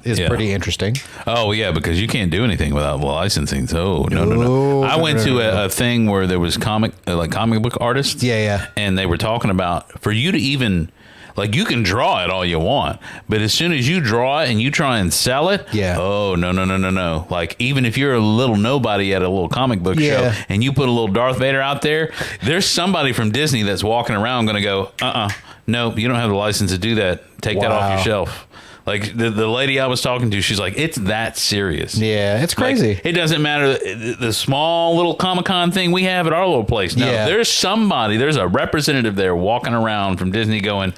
Is Yeah. pretty interesting. Oh yeah, because you can't do anything without licensing. So no. No, I went no, to no. a thing where there was comic book artists. Yeah. And they were talking about for you to even like you can draw it all you want, but as soon as you draw it and you try and sell it, Yeah. Oh no. Like even if you're a little nobody at a little comic book Yeah. show and you put a little Darth Vader out there, there's somebody from Disney that's walking around going to go, no, you don't have the license to do that. Take that off Wow. your shelf. Like the lady I was talking to, she's like, it's that serious. Yeah, it's Like, crazy. it doesn't matter the small little Comic-Con thing we have at our little place. No, Yeah. there's a representative there walking around from Disney going,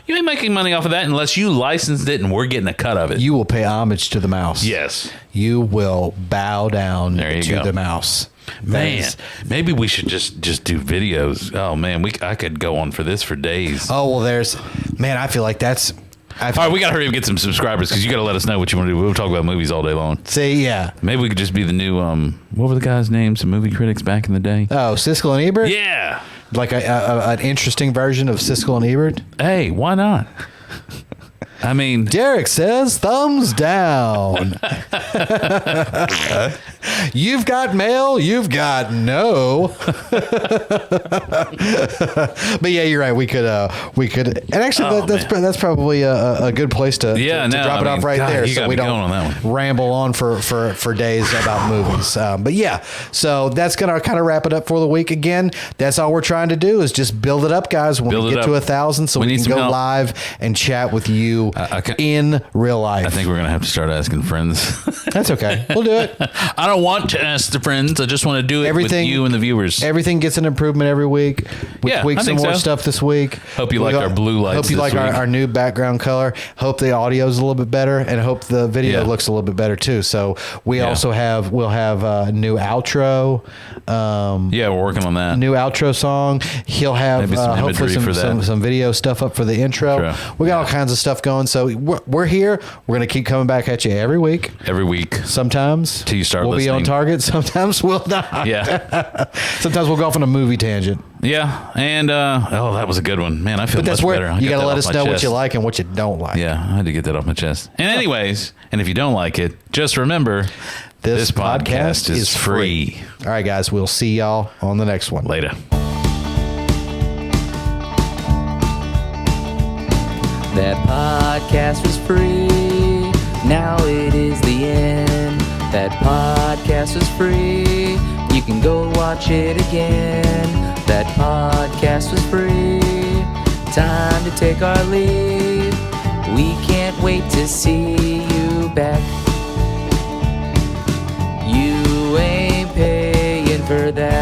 you ain't making money off of that unless you licensed it and we're getting a cut of it. You will pay homage to the mouse. Yes. You will bow down There you to go. the mouse. That Man, is- maybe we should just do videos. Oh man, I could go on for this for days. Oh well, I feel like that's. All right, we got to hurry up and get some subscribers because you got to let us know what you want to do. We'll talk about movies all day long. See, yeah. Maybe we could just be the new, what were the guys' names? Some movie critics back in the day? Oh, Siskel and Ebert. Yeah. Like an interesting version of Siskel and Ebert. Hey, why not? I mean, Derek says thumbs down. You've got mail. You've got no. But yeah, you're right. We could, and actually, Oh, that's probably a good place to drop it off right there, you so got we me going on don't that one. ramble on for days about movies. But yeah, so that's gonna kind of wrap it up for the week. Again, that's all we're trying to do is just build it up, guys. When Build we it get up. to 1,000, so We we need can some go help. live and chat with you in real life. I think we're going to have to start asking friends. That's okay. We'll do it. I don't want to ask the friends. I just want to do it with you and the viewers. Everything gets an improvement every week. We Yeah, tweak I some think more so. stuff this week. Hope you like our blue lights Hope you this like week. our new background color. Hope the audio is a little bit better, and hope the video Yeah. looks a little bit better too. So we'll have a new outro. Yeah, we're working on that. New outro song. He'll have Maybe some hopefully imagery for that. some video stuff up for the intro. Intro. We got all kinds of stuff going. So we're here. We're gonna keep coming back at you every week. Every week. Sometimes Till you start we'll be on listening. target. Sometimes we'll not. Yeah. Sometimes we'll go off on a movie tangent. Yeah. And, that was a good one. Man, I feel But that's much where better. I you got got to that let off us my know what chest. you like and what you don't like. Yeah, I had to get that off my chest. And anyways, and if you don't like it, just remember, this podcast is free. All right, guys. We'll see y'all on the next one. Later. That podcast was free. Now it is the end. That podcast was free. You can go watch it again. That podcast was free. Time to take our leave. We can't wait to see you back. You ain't paying for that.